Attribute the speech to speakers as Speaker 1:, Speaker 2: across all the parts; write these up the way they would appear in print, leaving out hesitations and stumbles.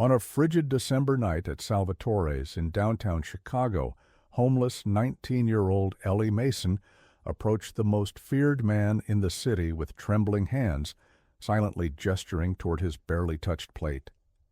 Speaker 1: On a frigid December night at Salvatore's in downtown Chicago, homeless 19-year-old Ellie Mason approached the most feared man in the city with trembling hands, silently gesturing toward his barely touched plate.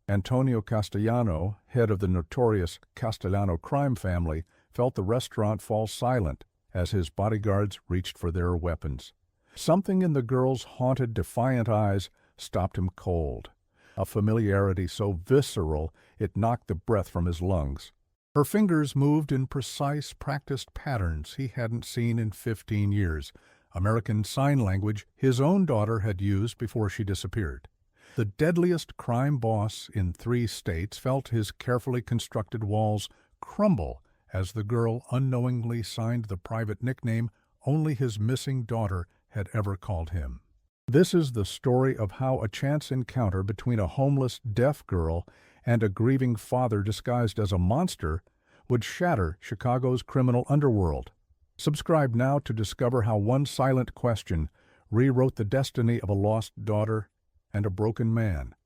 Speaker 1: Antonio Castellano, head of the notorious Castellano crime family, felt the restaurant fall silent as his bodyguards reached for their weapons. Something in the girl's haunted, defiant eyes stopped him cold, a familiarity so visceral it knocked the breath from his lungs. Her fingers moved in precise, practiced patterns he hadn't seen in 15 years, American Sign Language his own daughter had used before she disappeared. The deadliest crime boss in 3 states felt his carefully constructed walls crumble as the girl unknowingly signed the private nickname only his missing daughter had ever called him. This is the story of how a chance encounter between a homeless deaf girl and a grieving father disguised as a monster would shatter Chicago's criminal underworld. Subscribe now to discover how one silent question rewrote the destiny of a lost daughter and a broken man.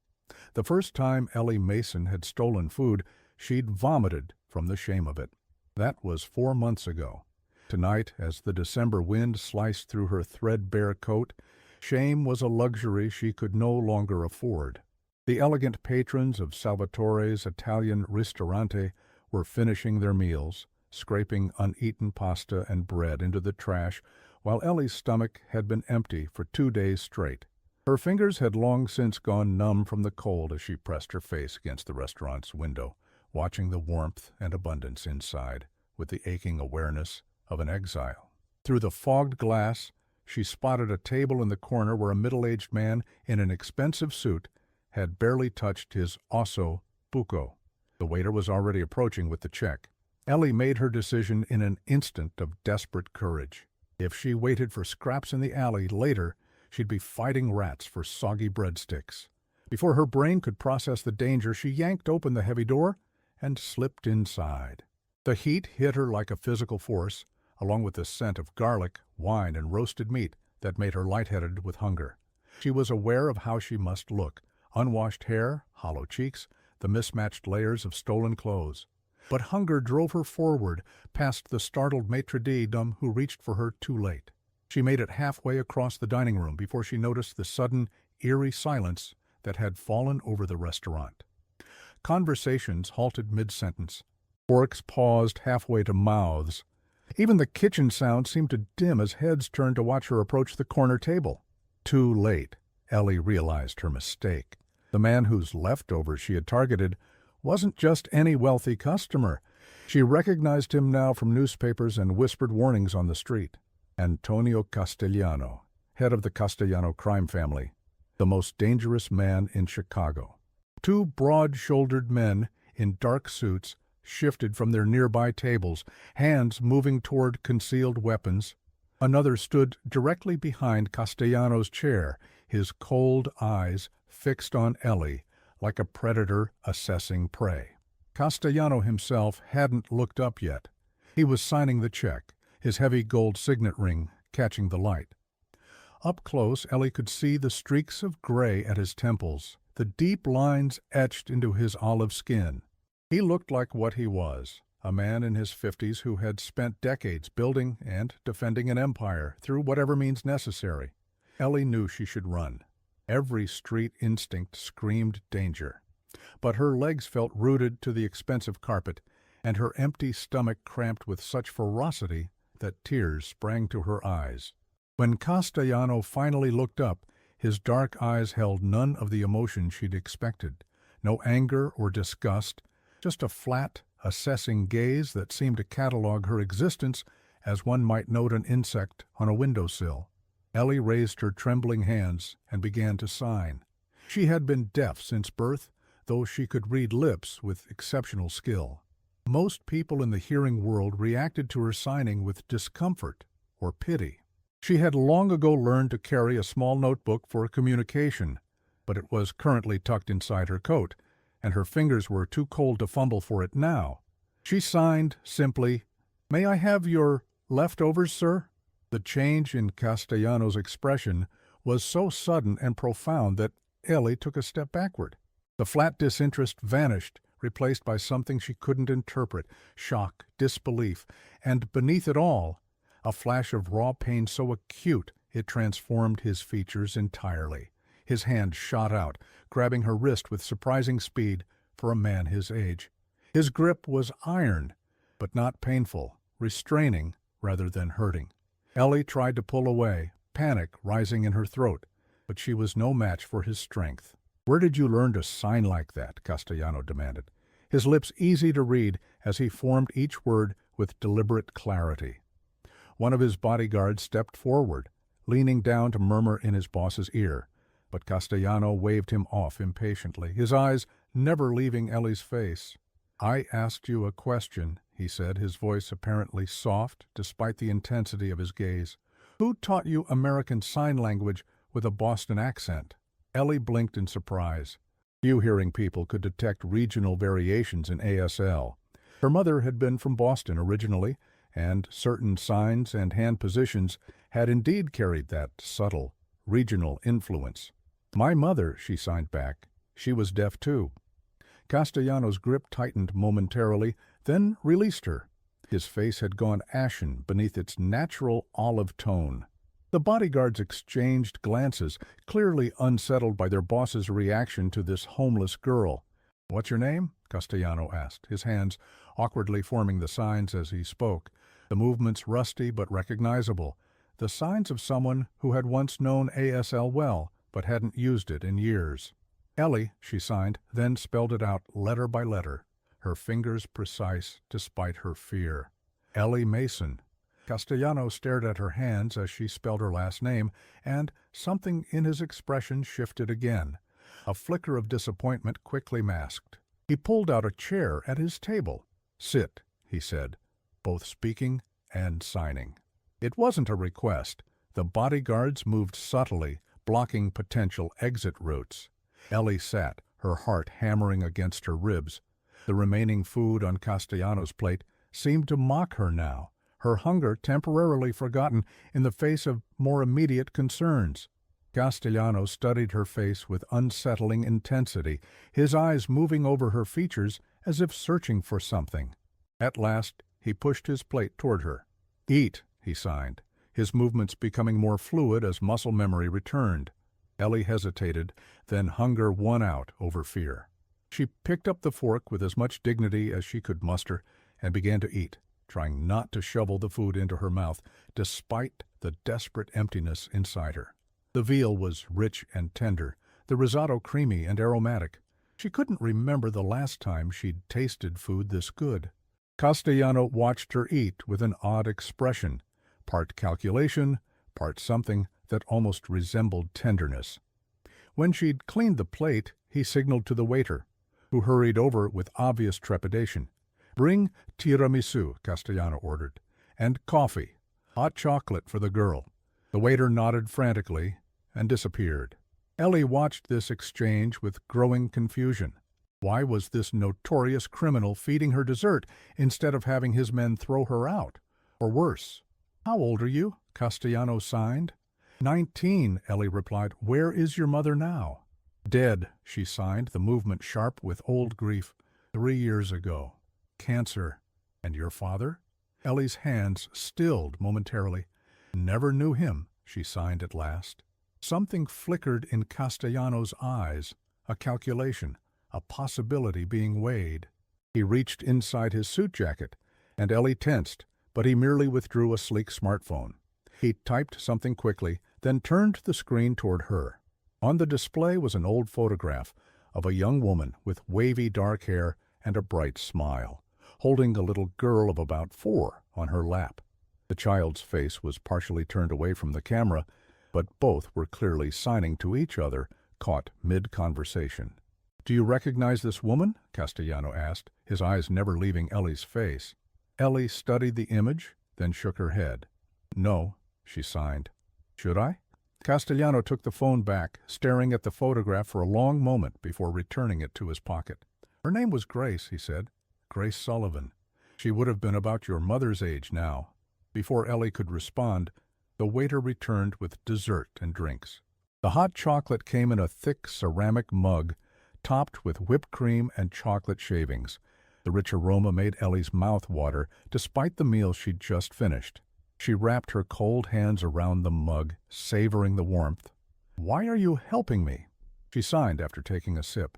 Speaker 1: The first time Ellie Mason had stolen food, she'd vomited from the shame of it. That was 4 months ago. Tonight, as the December wind sliced through her threadbare coat, shame was a luxury she could no longer afford. The elegant patrons of Salvatore's Italian Ristorante were finishing their meals, scraping uneaten pasta and bread into the trash, while Ellie's stomach had been empty for 2 days straight. Her fingers had long since gone numb from the cold as she pressed her face against the restaurant's window, watching the warmth and abundance inside, with the aching awareness of an exile. Through the fogged glass, she spotted a table in the corner where a middle-aged man in an expensive suit had barely touched his osso buco. The waiter was already approaching with the check. Ellie made her decision in an instant of desperate courage. If she waited for scraps in the alley later, she'd be fighting rats for soggy breadsticks. Before her brain could process the danger, she yanked open the heavy door and slipped inside. The heat hit her like a physical force, along with the scent of garlic, wine, and roasted meat that made her lightheaded with hunger. She was aware of how she must look: unwashed hair, hollow cheeks, the mismatched layers of stolen clothes. But hunger drove her forward, past the startled maitre d' who reached for her too late. She made it halfway across the dining room before she noticed the sudden, eerie silence that had fallen over the restaurant. Conversations halted mid-sentence. Forks paused halfway to mouths. Even the kitchen sound seemed to dim as heads turned to watch her approach the corner table. Too late, Ellie realized her mistake. The man whose leftovers she had targeted wasn't just any wealthy customer. She recognized him now from newspapers and whispered warnings on the street. Antonio Castellano, head of the Castellano crime family, the most dangerous man in Chicago. 2 broad-shouldered men in dark suits shifted from their nearby tables, hands moving toward concealed weapons. Another stood directly behind Castellano's chair, his cold eyes fixed on Ellie like a predator assessing prey. Castellano himself hadn't looked up yet. He was signing the check, his heavy gold signet ring catching the light. Up close, Ellie could see the streaks of gray at his temples, the deep lines etched into his olive skin. He looked like what he was, a man in his 50s who had spent decades building and defending an empire through whatever means necessary. Ellie knew she should run. Every street instinct screamed danger. But her legs felt rooted to the expensive carpet, and her empty stomach cramped with such ferocity that tears sprang to her eyes. When Castellano finally looked up, his dark eyes held none of the emotion she'd expected. No anger or disgust, just a flat, assessing gaze that seemed to catalog her existence as one might note an insect on a windowsill. Ellie raised her trembling hands and began to sign. She had been deaf since birth, though she could read lips with exceptional skill. Most people in the hearing world reacted to her signing with discomfort or pity. She had long ago learned to carry a small notebook for communication, but it was currently tucked inside her coat, and her fingers were too cold to fumble for it now. She signed simply, "May I have your leftovers, sir?" The change in Castellano's expression was so sudden and profound that Ellie took a step backward. The flat disinterest vanished, replaced by something she couldn't interpret, shock, disbelief, and beneath it all, a flash of raw pain so acute it transformed his features entirely. His hand shot out, grabbing her wrist with surprising speed for a man his age. His grip was iron, but not painful, restraining rather than hurting. Ellie tried to pull away, panic rising in her throat, but she was no match for his strength. "Where did you learn to sign like that?" Castellano demanded, his lips easy to read as he formed each word with deliberate clarity. One of his bodyguards stepped forward, leaning down to murmur in his boss's ear, but Castellano waved him off impatiently, his eyes never leaving Ellie's face. "I asked you a question," he said, his voice apparently soft despite the intensity of his gaze. "Who taught you American Sign Language with a Boston accent?" Ellie blinked in surprise. Few hearing people could detect regional variations in ASL. Her mother had been from Boston originally, and certain signs and hand positions had indeed carried that subtle, regional influence. "My mother," she signed back. "She was deaf too." Castellano's grip tightened momentarily, then released her. His face had gone ashen beneath its natural olive tone. The bodyguards exchanged glances, clearly unsettled by their boss's reaction to this homeless girl. "What's your name?" Castellano asked, his hands awkwardly forming the signs as he spoke, the movements rusty but recognizable, the signs of someone who had once known ASL well, but hadn't used it in years. "Ellie," she signed, then spelled it out letter by letter, her fingers precise despite her fear. "Ellie Mason." Castellano stared at her hands as she spelled her last name, and something in his expression shifted again. A flicker of disappointment quickly masked. He pulled out a chair at his table. "Sit," he said, both speaking and signing. It wasn't a request. The bodyguards moved subtly, blocking potential exit routes. Ellie sat, her heart hammering against her ribs. The remaining food on Castellano's plate seemed to mock her now, her hunger temporarily forgotten in the face of more immediate concerns. Castellano studied her face with unsettling intensity, his eyes moving over her features as if searching for something. At last, he pushed his plate toward her. "Eat," he signed, his movements becoming more fluid as muscle memory returned. Ellie hesitated, then hunger won out over fear. She picked up the fork with as much dignity as she could muster and began to eat, trying not to shovel the food into her mouth, despite the desperate emptiness inside her. The veal was rich and tender, the risotto creamy and aromatic. She couldn't remember the last time she'd tasted food this good. Castellano watched her eat with an odd expression, part calculation, part something that almost resembled tenderness. When she'd cleaned the plate, he signaled to the waiter, who hurried over with obvious trepidation. "Bring tiramisu," Castellano ordered, "and coffee, hot chocolate for the girl." The waiter nodded frantically and disappeared. Ellie watched this exchange with growing confusion. Why was this notorious criminal feeding her dessert instead of having his men throw her out? Or worse. "How old are you?" Castellano signed. 19, Ellie replied. "Where is your mother now?" "Dead," she signed, the movement sharp with old grief. 3 years ago. Cancer. And your father?" Ellie's hands stilled momentarily. "Never knew him," she signed at last. Something flickered in Castellano's eyes, a calculation, a possibility being weighed. He reached inside his suit jacket, and Ellie tensed, but he merely withdrew a sleek smartphone. He typed something quickly, then turned the screen toward her. On the display was an old photograph of a young woman with wavy dark hair and a bright smile, holding a little girl of about 4 on her lap. The child's face was partially turned away from the camera, but both were clearly signing to each other, caught mid-conversation. "Do you recognize this woman?" Castellano asked, his eyes never leaving Ellie's face. Ellie studied the image, then shook her head. "No," she signed. "Should I?" Castellano took the phone back, staring at the photograph for a long moment before returning it to his pocket. "Her name was Grace," he said. "Grace Sullivan. She would have been about your mother's age now." Before Ellie could respond, the waiter returned with dessert and drinks. The hot chocolate came in a thick ceramic mug, topped with whipped cream and chocolate shavings. The rich aroma made Ellie's mouth water, despite the meal she'd just finished. She wrapped her cold hands around the mug, savoring the warmth. "Why are you helping me?" she signed after taking a sip.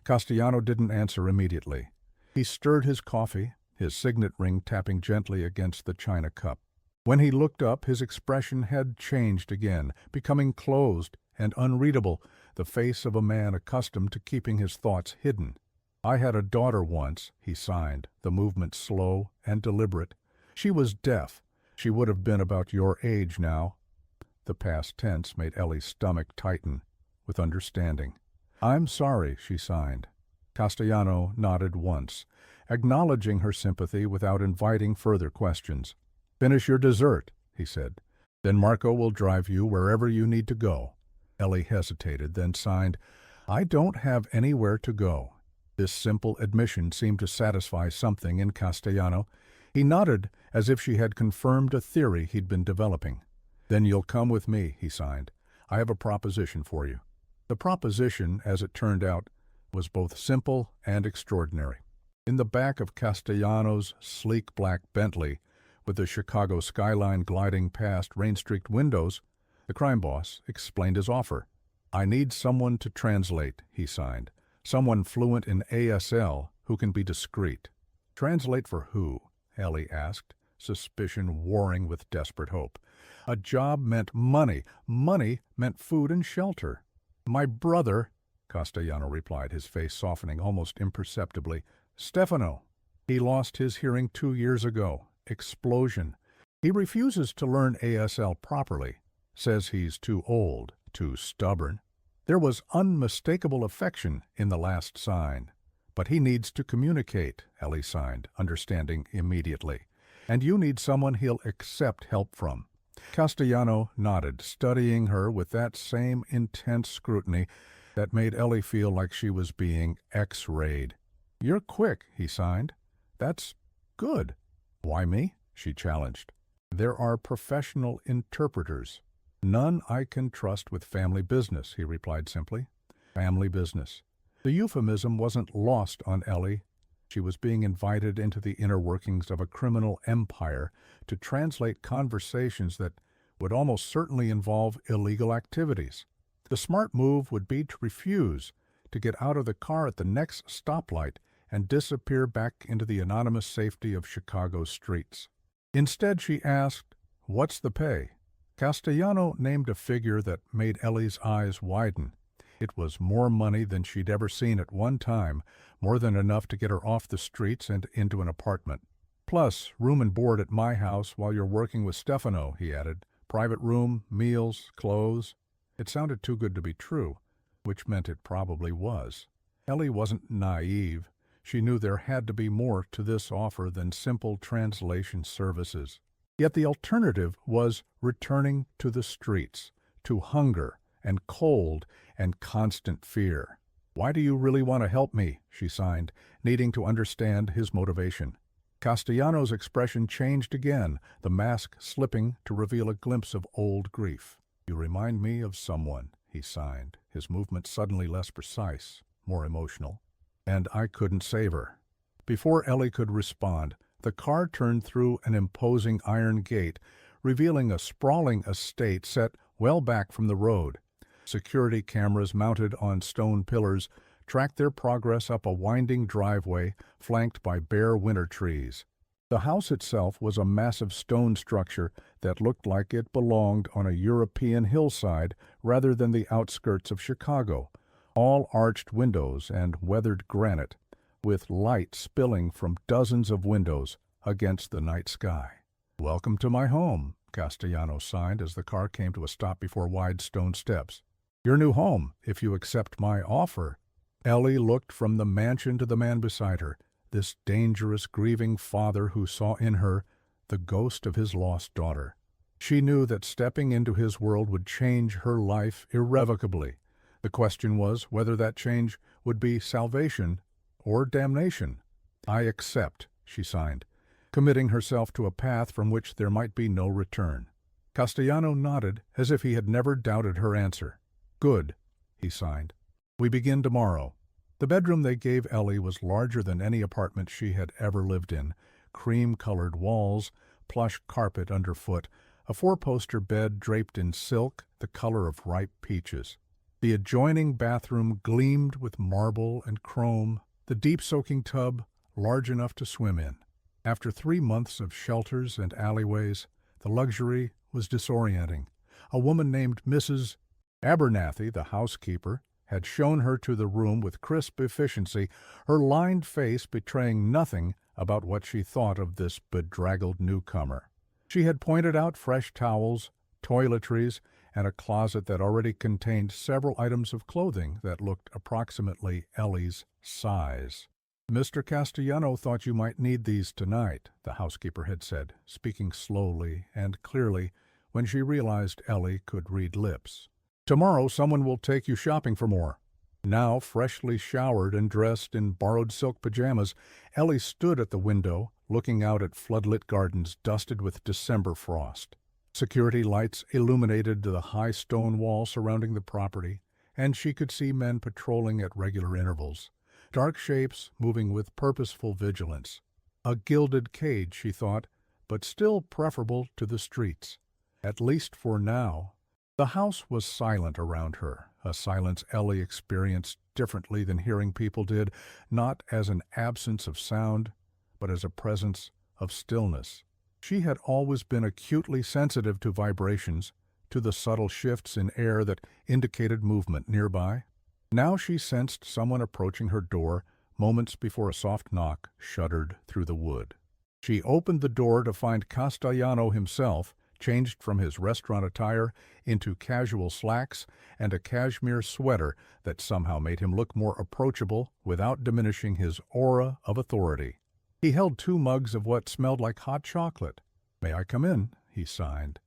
Speaker 1: Castellano didn't answer immediately. He stirred his coffee, his signet ring tapping gently against the china cup. When he looked up, his expression had changed again, becoming closed and unreadable, the face of a man accustomed to keeping his thoughts hidden. "I had a daughter once," he signed, the movement slow and deliberate. "She was deaf. She would have been about your age now." The past tense made Ellie's stomach tighten with understanding. "I'm sorry," she signed. Castellano nodded once, acknowledging her sympathy without inviting further questions. "Finish your dessert," he said. "Then Marco will drive you wherever you need to go." Ellie hesitated, then signed, "I don't have anywhere to go." This simple admission seemed to satisfy something in Castellano. He nodded as if she had confirmed a theory he'd been developing. "Then you'll come with me," he signed. "I have a proposition for you." The proposition, as it turned out, was both simple and extraordinary. In the back of Castellano's sleek black Bentley, with the Chicago skyline gliding past rain-streaked windows, the crime boss explained his offer. "I need someone to translate," he signed. "Someone fluent in ASL who can be discreet." "Translate for who?" Ellie asked, suspicion warring with desperate hope. A job meant money. Money meant food and shelter. "My brother," Castellano replied, his face softening almost imperceptibly. "Stefano. He lost his hearing 2 years ago. Explosion. He refuses to learn ASL properly. Says he's too old, too stubborn. There was unmistakable affection in the last sign. But he needs to communicate," Ellie signed, understanding immediately. "And you need someone he'll accept help from." Castellano nodded, studying her with that same intense scrutiny that made Ellie feel like she was being X-rayed. "You're quick," he signed. "That's good." "Why me?" she challenged. "There are professional interpreters." "None I can trust with family business," he replied simply. Family business. The euphemism wasn't lost on Ellie. She was being invited into the inner workings of a criminal empire to translate conversations that would almost certainly involve illegal activities. The smart move would be to refuse, to get out of the car at the next stoplight and disappear back into the anonymous safety of Chicago's streets. Instead, she asked, "What's the pay?" Castellano named a figure that made Ellie's eyes widen. It was more money than she'd ever seen at one time, more than enough to get her off the streets and into an apartment. "Plus, room and board at my house while you're working with Stefano," he added. "Private room, meals, clothes." It sounded too good to be true, which meant it probably was. Ellie wasn't naive. She knew there had to be more to this offer than simple translation services. Yet the alternative was returning to the streets, to hunger and cold and constant fear. "Why do you really want to help me?" she signed, needing to understand his motivation. Castellano's expression changed again, the mask slipping to reveal a glimpse of old grief. "You remind me of someone," he signed, his movement suddenly less precise, more emotional. "And I couldn't save her." Before Ellie could respond, the car turned through an imposing iron gate, revealing a sprawling estate set well back from the road. Security cameras mounted on stone pillars tracked their progress up a winding driveway flanked by bare winter trees. The house itself was a massive stone structure that looked like it belonged on a European hillside rather than the outskirts of Chicago, all arched windows and weathered granite, with light spilling from dozens of windows against the night sky. "Welcome to my home," Castellano signed as the car came to a stop before wide stone steps. "Your new home, if you accept my offer." Ellie looked from the mansion to the man beside her, this dangerous, grieving father who saw in her the ghost of his lost daughter. She knew that stepping into his world would change her life irrevocably. The question was whether that change would be salvation or damnation. "I accept," she signed, committing herself to a path from which there might be no return. Castellano nodded as if he had never doubted her answer. "Good," he signed. "We begin tomorrow." The bedroom they gave Ellie was larger than any apartment she had ever lived in. Cream-colored walls, plush carpet underfoot, a four-poster bed draped in silk the color of ripe peaches. The adjoining bathroom gleamed with marble and chrome, the deep-soaking tub large enough to swim in. After 3 months of shelters and alleyways, the luxury was disorienting. A woman named Mrs. Abernathy, the housekeeper, had shown her to the room with crisp efficiency, her lined face betraying nothing about what she thought of this bedraggled newcomer. She had pointed out fresh towels, toiletries, and a closet that already contained several items of clothing that looked approximately Ellie's size. "Mr. Castellano thought you might need these tonight," the housekeeper had said, speaking slowly and clearly when she realized Ellie could read lips. "Tomorrow someone will take you shopping for more." Now, freshly showered and dressed in borrowed silk pajamas, Ellie stood at the window, looking out at floodlit gardens dusted with December frost. Security lights illuminated the high stone wall surrounding the property, and she could see men patrolling at regular intervals, dark shapes moving with purposeful vigilance. A gilded cage, she thought, but still preferable to the streets, at least for now. The house was silent around her, a silence Ellie experienced differently than hearing people did, not as an absence of sound, but as a presence of stillness. She had always been acutely sensitive to vibrations, to the subtle shifts in air that indicated movement nearby. Now she sensed someone approaching her door moments before a soft knock shuddered through the wood. She opened the door to find Castellano himself, changed from his restaurant attire into casual slacks and a cashmere sweater that somehow made him look more approachable without diminishing his aura of authority. He held 2 mugs of what smelled like hot chocolate. "May I come in?" he signed,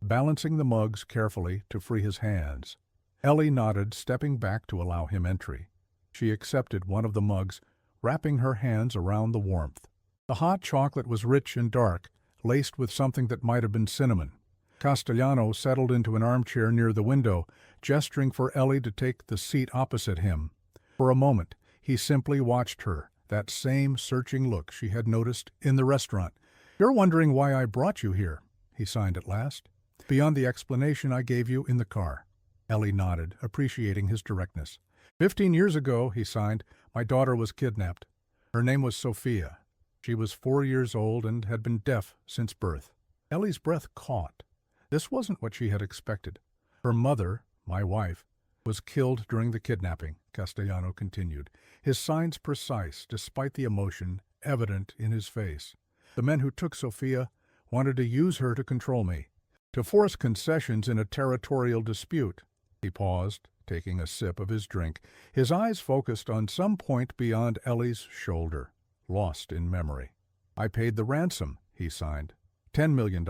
Speaker 1: balancing the mugs carefully to free his hands. Ellie nodded, stepping back to allow him entry. She accepted one of the mugs, wrapping her hands around the warmth. The hot chocolate was rich and dark, laced with something that might have been cinnamon. Castellano settled into an armchair near the window, gesturing for Ellie to take the seat opposite him. For a moment, he simply watched her, that same searching look she had noticed in the restaurant. "You're wondering why I brought you here," he signed at last. "Beyond the explanation I gave you in the car." Ellie nodded, appreciating his directness. 15 years ago," he signed, "my daughter was kidnapped. Her name was Sophia. She was 4 years old and had been deaf since birth." Ellie's breath caught. This wasn't what she had expected. "Her mother, my wife, was killed during the kidnapping," Castellano continued, his signs precise despite the emotion evident in his face. "The men who took Sophia wanted to use her to control me, to force concessions in a territorial dispute." He paused, taking a sip of his drink, his eyes focused on some point beyond Ellie's shoulder, lost in memory. "I paid the ransom," he signed, $10 million,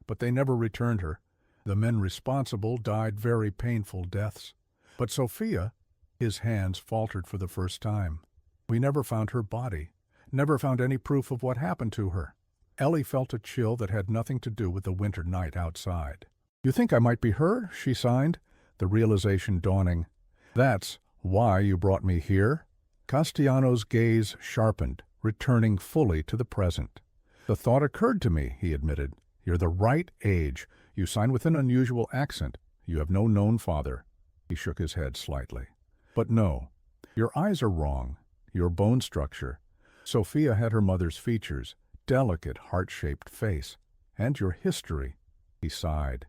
Speaker 1: but they never returned her. The men responsible died very painful deaths. But Sophia, his hands faltered for the first time. "We never found her body, never found any proof of what happened to her." Ellie felt a chill that had nothing to do with the winter night outside. "You think I might be her?" she signed, the realization dawning. "That's why you brought me here?" Castellano's gaze sharpened, returning fully to the present. "The thought occurred to me," he admitted. "You're the right age. You sign with an unusual accent. You have no known father." He shook his head slightly. "But no, your eyes are wrong. Your bone structure. Sophia had her mother's features, delicate heart-shaped face. And your history." He sighed.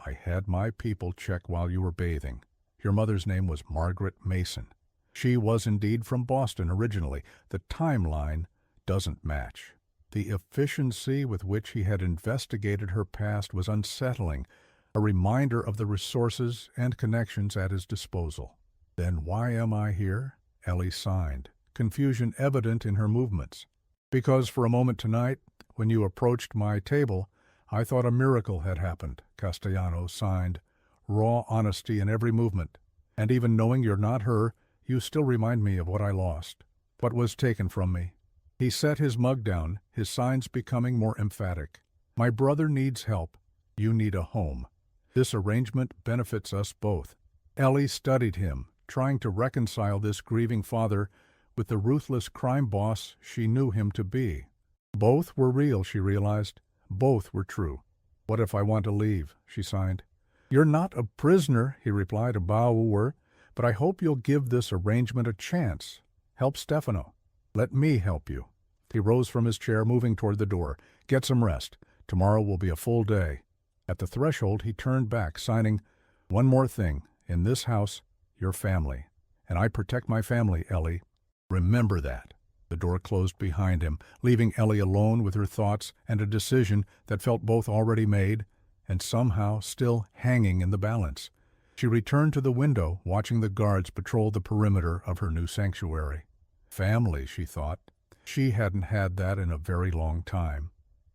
Speaker 1: "I had my people check while you were bathing. Your mother's name was Margaret Mason. She was indeed from Boston originally. The timeline doesn't match." The efficiency with which he had investigated her past was unsettling, a reminder of the resources and connections at his disposal. "Then why am I here?" Ellie signed, confusion evident in her movements. "Because for a moment tonight, when you approached my table, I thought a miracle had happened," Castellano signed, raw honesty in every movement. "And even knowing you're not her, you still remind me of what I lost, what was taken from me." He set his mug down, his signs becoming more emphatic. "My brother needs help. You need a home. This arrangement benefits us both." Ellie studied him, trying to reconcile this grieving father with the ruthless crime boss she knew him to be. Both were real, she realized. Both were true. "What if I want to leave?" she signed. "You're not a prisoner," he replied, a bower, "but I hope you'll give this arrangement a chance. Help Stefano. Let me help you." He rose from his chair, moving toward the door. "Get some rest. Tomorrow will be a full day." At the threshold, he turned back, signing, "One more thing. In this house, your family. And I protect my family, Ellie. Remember that." The door closed behind him, leaving Ellie alone with her thoughts and a decision that felt both already made and somehow still hanging in the balance. She returned to the window, watching the guards patrol the perimeter of her new sanctuary. Family, she thought. She hadn't had that in a very long time.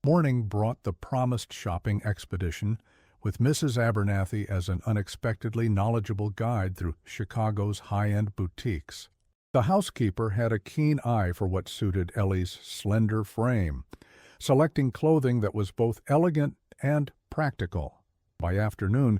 Speaker 1: Morning brought the promised shopping expedition, with Mrs. Abernathy as an unexpectedly knowledgeable guide through Chicago's high-end boutiques. The housekeeper had a keen eye for what suited Ellie's slender frame, selecting clothing that was both elegant and practical. By afternoon,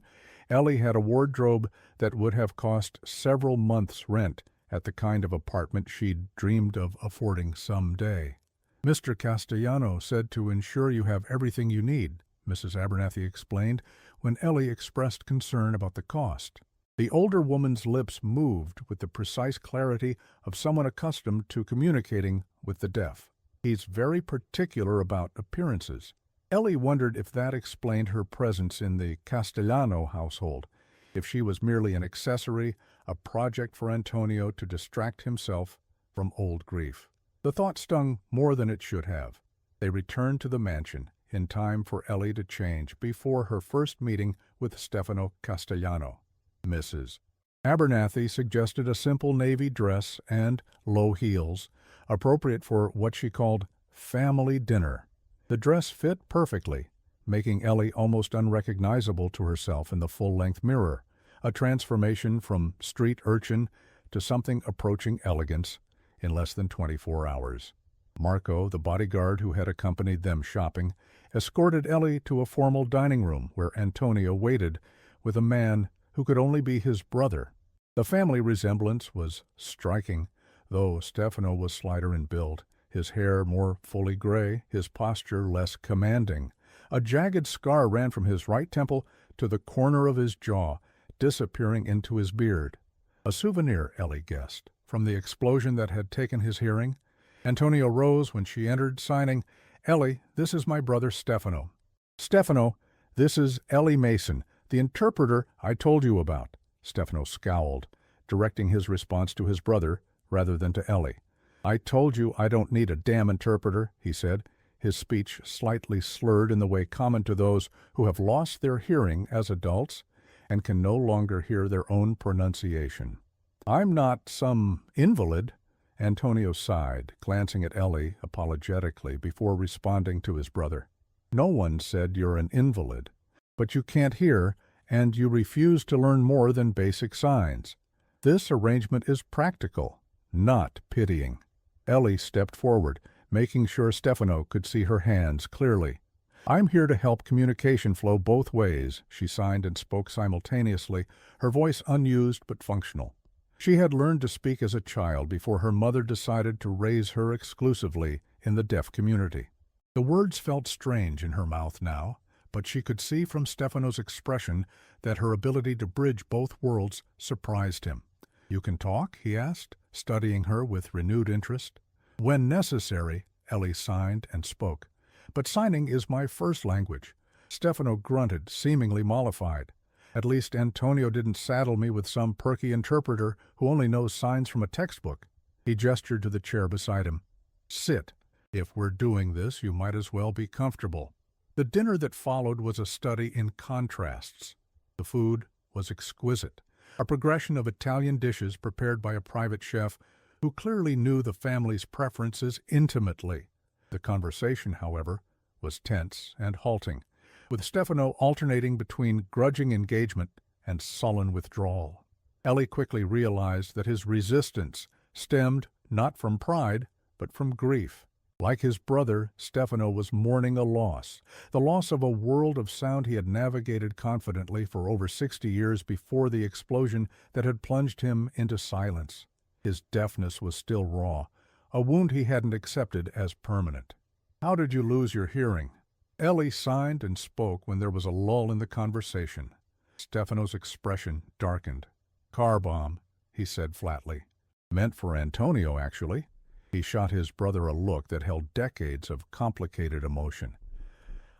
Speaker 1: Ellie had a wardrobe that would have cost several months' rent at the kind of apartment she'd dreamed of affording someday. "Mr. Castellano said to ensure you have everything you need," Mrs. Abernathy explained when Ellie expressed concern about the cost. The older woman's lips moved with the precise clarity of someone accustomed to communicating with the deaf. "He's very particular about appearances." Ellie wondered if that explained her presence in the Castellano household, if she was merely an accessory, a project for Antonio to distract himself from old grief. The thought stung more than it should have. They returned to the mansion, in time for Ellie to change before her first meeting with Stefano Castellano. Mrs. Abernathy suggested a simple navy dress and low heels, appropriate for what she called family dinner. The dress fit perfectly, making Ellie almost unrecognizable to herself in the full-length mirror, a transformation from street urchin to something approaching elegance in less than 24 hours. Marco, the bodyguard who had accompanied them shopping, escorted Ellie to a formal dining room where Antonio waited with a man who could only be his brother. The family resemblance was striking, though Stefano was slighter in build, his hair more fully gray, his posture less commanding. A jagged scar ran from his right temple to the corner of his jaw, disappearing into his beard. A souvenir, Ellie guessed, from the explosion that had taken his hearing. Antonio rose when she entered, signing, "Ellie, this is my brother Stefano." "Stefano, this is Ellie Mason, the interpreter I told you about." Stefano scowled, directing his response to his brother rather than to Ellie. "I told you I don't need a damn interpreter," he said, his speech slightly slurred in the way common to those who have lost their hearing as adults and can no longer hear their own pronunciation. "I'm not some invalid." Antonio sighed, glancing at Ellie apologetically before responding to his brother. "No one said you're an invalid, but you can't hear, and you refuse to learn more than basic signs. This arrangement is practical, not pitying." Ellie stepped forward, making sure Stefano could see her hands clearly. "I'm here to help communication flow both ways," she signed and spoke simultaneously, her voice unused but functional. She had learned to speak as a child before her mother decided to raise her exclusively in the deaf community. The words felt strange in her mouth now, but she could see from Stefano's expression that her ability to bridge both worlds surprised him. "You can talk?" he asked, studying her with renewed interest. "When necessary," Ellie signed and spoke. "But signing is my first language." Stefano grunted, seemingly mollified. "At least Antonio didn't saddle me with some perky interpreter who only knows signs from a textbook." He gestured to the chair beside him. "Sit. If we're doing this, you might as well be comfortable." The dinner that followed was a study in contrasts. The food was exquisite, a progression of Italian dishes prepared by a private chef who clearly knew the family's preferences intimately. The conversation, however, was tense and halting, with Stefano alternating between grudging engagement and sullen withdrawal. Ellie quickly realized that his resistance stemmed not from pride, but from grief. Like his brother, Stefano was mourning a loss, the loss of a world of sound he had navigated confidently for over 60 years before the explosion that had plunged him into silence. His deafness was still raw, a wound he hadn't accepted as permanent. "How did you lose your hearing?" Ellie signed and spoke when there was a lull in the conversation. Stefano's expression darkened. "Car bomb," he said flatly. "Meant for Antonio, actually." He shot his brother a look that held decades of complicated emotion.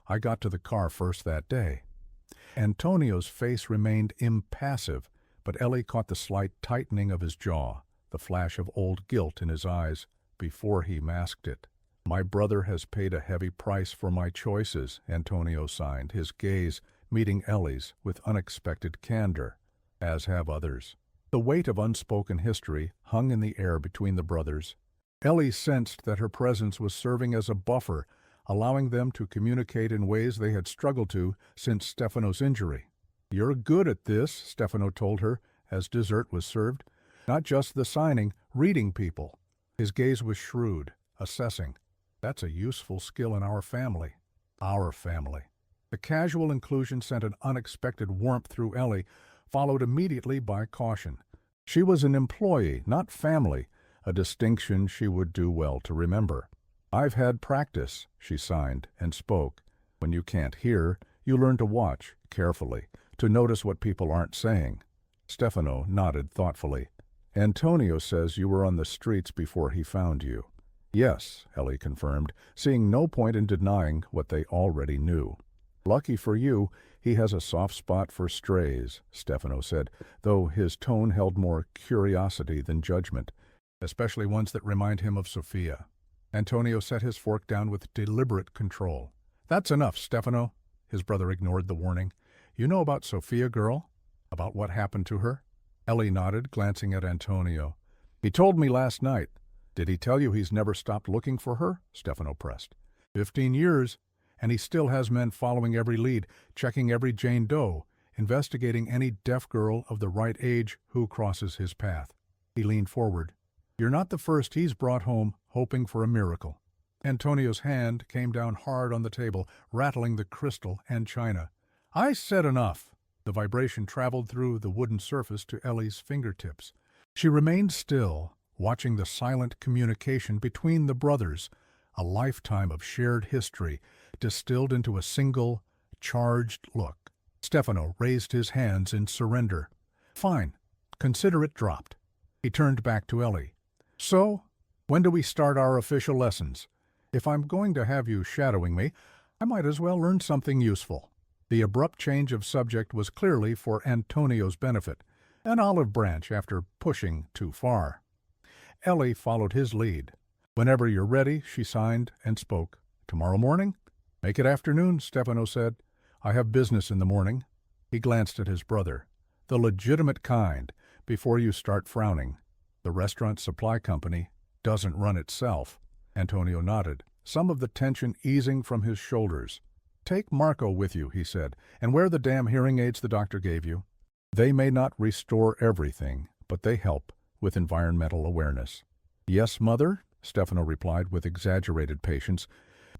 Speaker 1: "I got to the car first that day." Antonio's face remained impassive, but Ellie caught the slight tightening of his jaw, the flash of old guilt in his eyes before he masked it. "My brother has paid a heavy price for my choices," Antonio signed, his gaze meeting Ellie's with unexpected candor, "as have others." The weight of unspoken history hung in the air between the brothers. Ellie sensed that her presence was serving as a buffer, allowing them to communicate in ways they had struggled to since Stefano's injury. "You're good at this," Stefano told her as dessert was served. "Not just the signing, reading people." His gaze was shrewd, assessing. "That's a useful skill in our family." Our family. The casual inclusion sent an unexpected warmth through Ellie, followed immediately by caution. She was an employee, not family, a distinction she would do well to remember. "I've had practice," she signed and spoke. "When you can't hear, you learn to watch, carefully, to notice what people aren't saying." Stefano nodded thoughtfully. "Antonio says you were on the streets before he found you." "Yes," Ellie confirmed, seeing no point in denying what they already knew. "Lucky for you, he has a soft spot for strays," Stefano said, though his tone held more curiosity than judgment, especially ones that remind him of Sofia. Antonio set his fork down with deliberate control. "That's enough, Stefano." His brother ignored the warning. "You know about Sofia, girl? About what happened to her?" Ellie nodded, glancing at Antonio. "He told me last night." "Did he tell you he's never stopped looking for her?" Stefano pressed. 15 years, and he still has men following every lead, checking every Jane Doe, investigating any deaf girl of the right age who crosses his path." He leaned forward. "You're not the first he's brought home hoping for a miracle." Antonio's hand came down hard on the table, rattling the crystal and china. "I said enough." The vibration traveled through the wooden surface to Ellie's fingertips. She remained still, watching the silent communication between the brothers, a lifetime of shared history distilled into a single, charged look. Stefano raised his hands in surrender. "Fine. Consider it dropped." He turned back to Ellie. "So, when do we start our official lessons? If I'm going to have you shadowing me, I might as well learn something useful." The abrupt change of subject was clearly for Antonio's benefit, an olive branch after pushing too far. Ellie followed his lead. "Whenever you're ready," she signed and spoke. "Tomorrow morning?" "Make it afternoon," Stefano said. "I have business in the morning." He glanced at his brother. "The legitimate kind, before you start frowning. The restaurant supply company doesn't run itself." Antonio nodded, some of the tension easing from his shoulders. "Take Marco with you," he said, "and wear the damn hearing aids the doctor gave you. They may not restore everything, but they help with environmental awareness." "Yes, Mother," Stefano replied with exaggerated patience,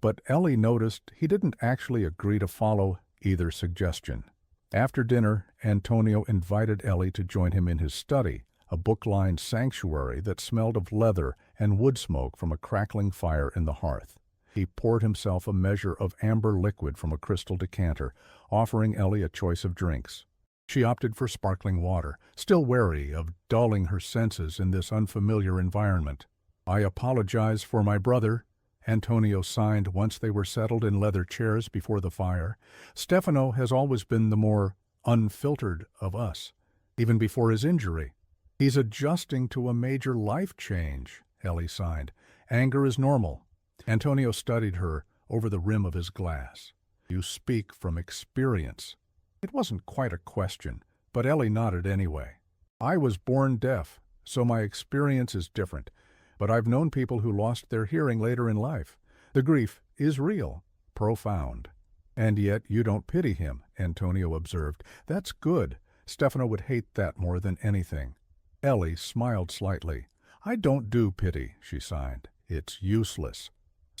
Speaker 1: but Ellie noticed he didn't actually agree to follow either suggestion. After dinner, Antonio invited Ellie to join him in his study, a book-lined sanctuary that smelled of leather and wood smoke from a crackling fire in the hearth. He poured himself a measure of amber liquid from a crystal decanter, offering Ellie a choice of drinks. She opted for sparkling water, still wary of dulling her senses in this unfamiliar environment. "I apologize for my brother," Antonio signed once they were settled in leather chairs before the fire. "Stefano has always been the more unfiltered of us, even before his injury." "He's adjusting to a major life change," Ellie signed. "Anger is normal." Antonio studied her over the rim of his glass. "You speak from experience." It wasn't quite a question, but Ellie nodded anyway. "I was born deaf, so my experience is different, but I've known people who lost their hearing later in life. The grief is real, profound." "And yet you don't pity him," Antonio observed. "That's good. Stefano would hate that more than anything." Ellie smiled slightly. "I don't do pity," she signed. "It's useless."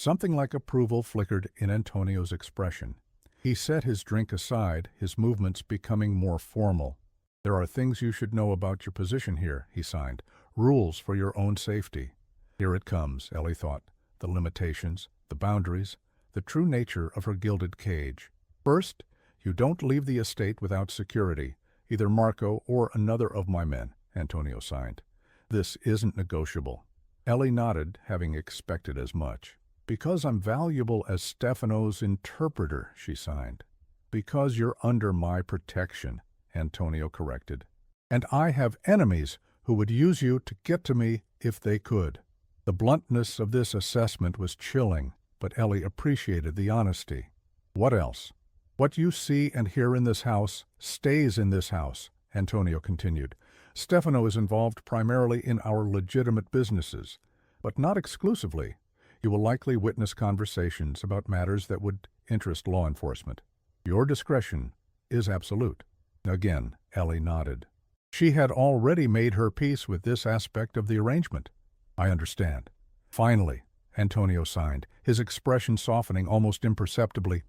Speaker 1: Something like approval flickered in Antonio's expression. He set his drink aside, his movements becoming more formal. "There are things you should know about your position here," he signed. "Rules for your own safety." Here it comes, Ellie thought. The limitations, the boundaries, the true nature of her gilded cage. "First, you don't leave the estate without security, either Marco or another of my men," Antonio signed. "This isn't negotiable." Ellie nodded, having expected as much. "Because I'm valuable as Stefano's interpreter," she signed. "Because you're under my protection," Antonio corrected. "And I have enemies who would use you to get to me if they could." The bluntness of this assessment was chilling, but Ellie appreciated the honesty. "What else?" "What you see and hear in this house stays in this house," Antonio continued. "Stefano is involved primarily in our legitimate businesses, but not exclusively. You will likely witness conversations about matters that would interest law enforcement. Your discretion is absolute." Again, Ellie nodded. She had already made her peace with this aspect of the arrangement. "I understand." "Finally," Antonio signed, his expression softening almost imperceptibly.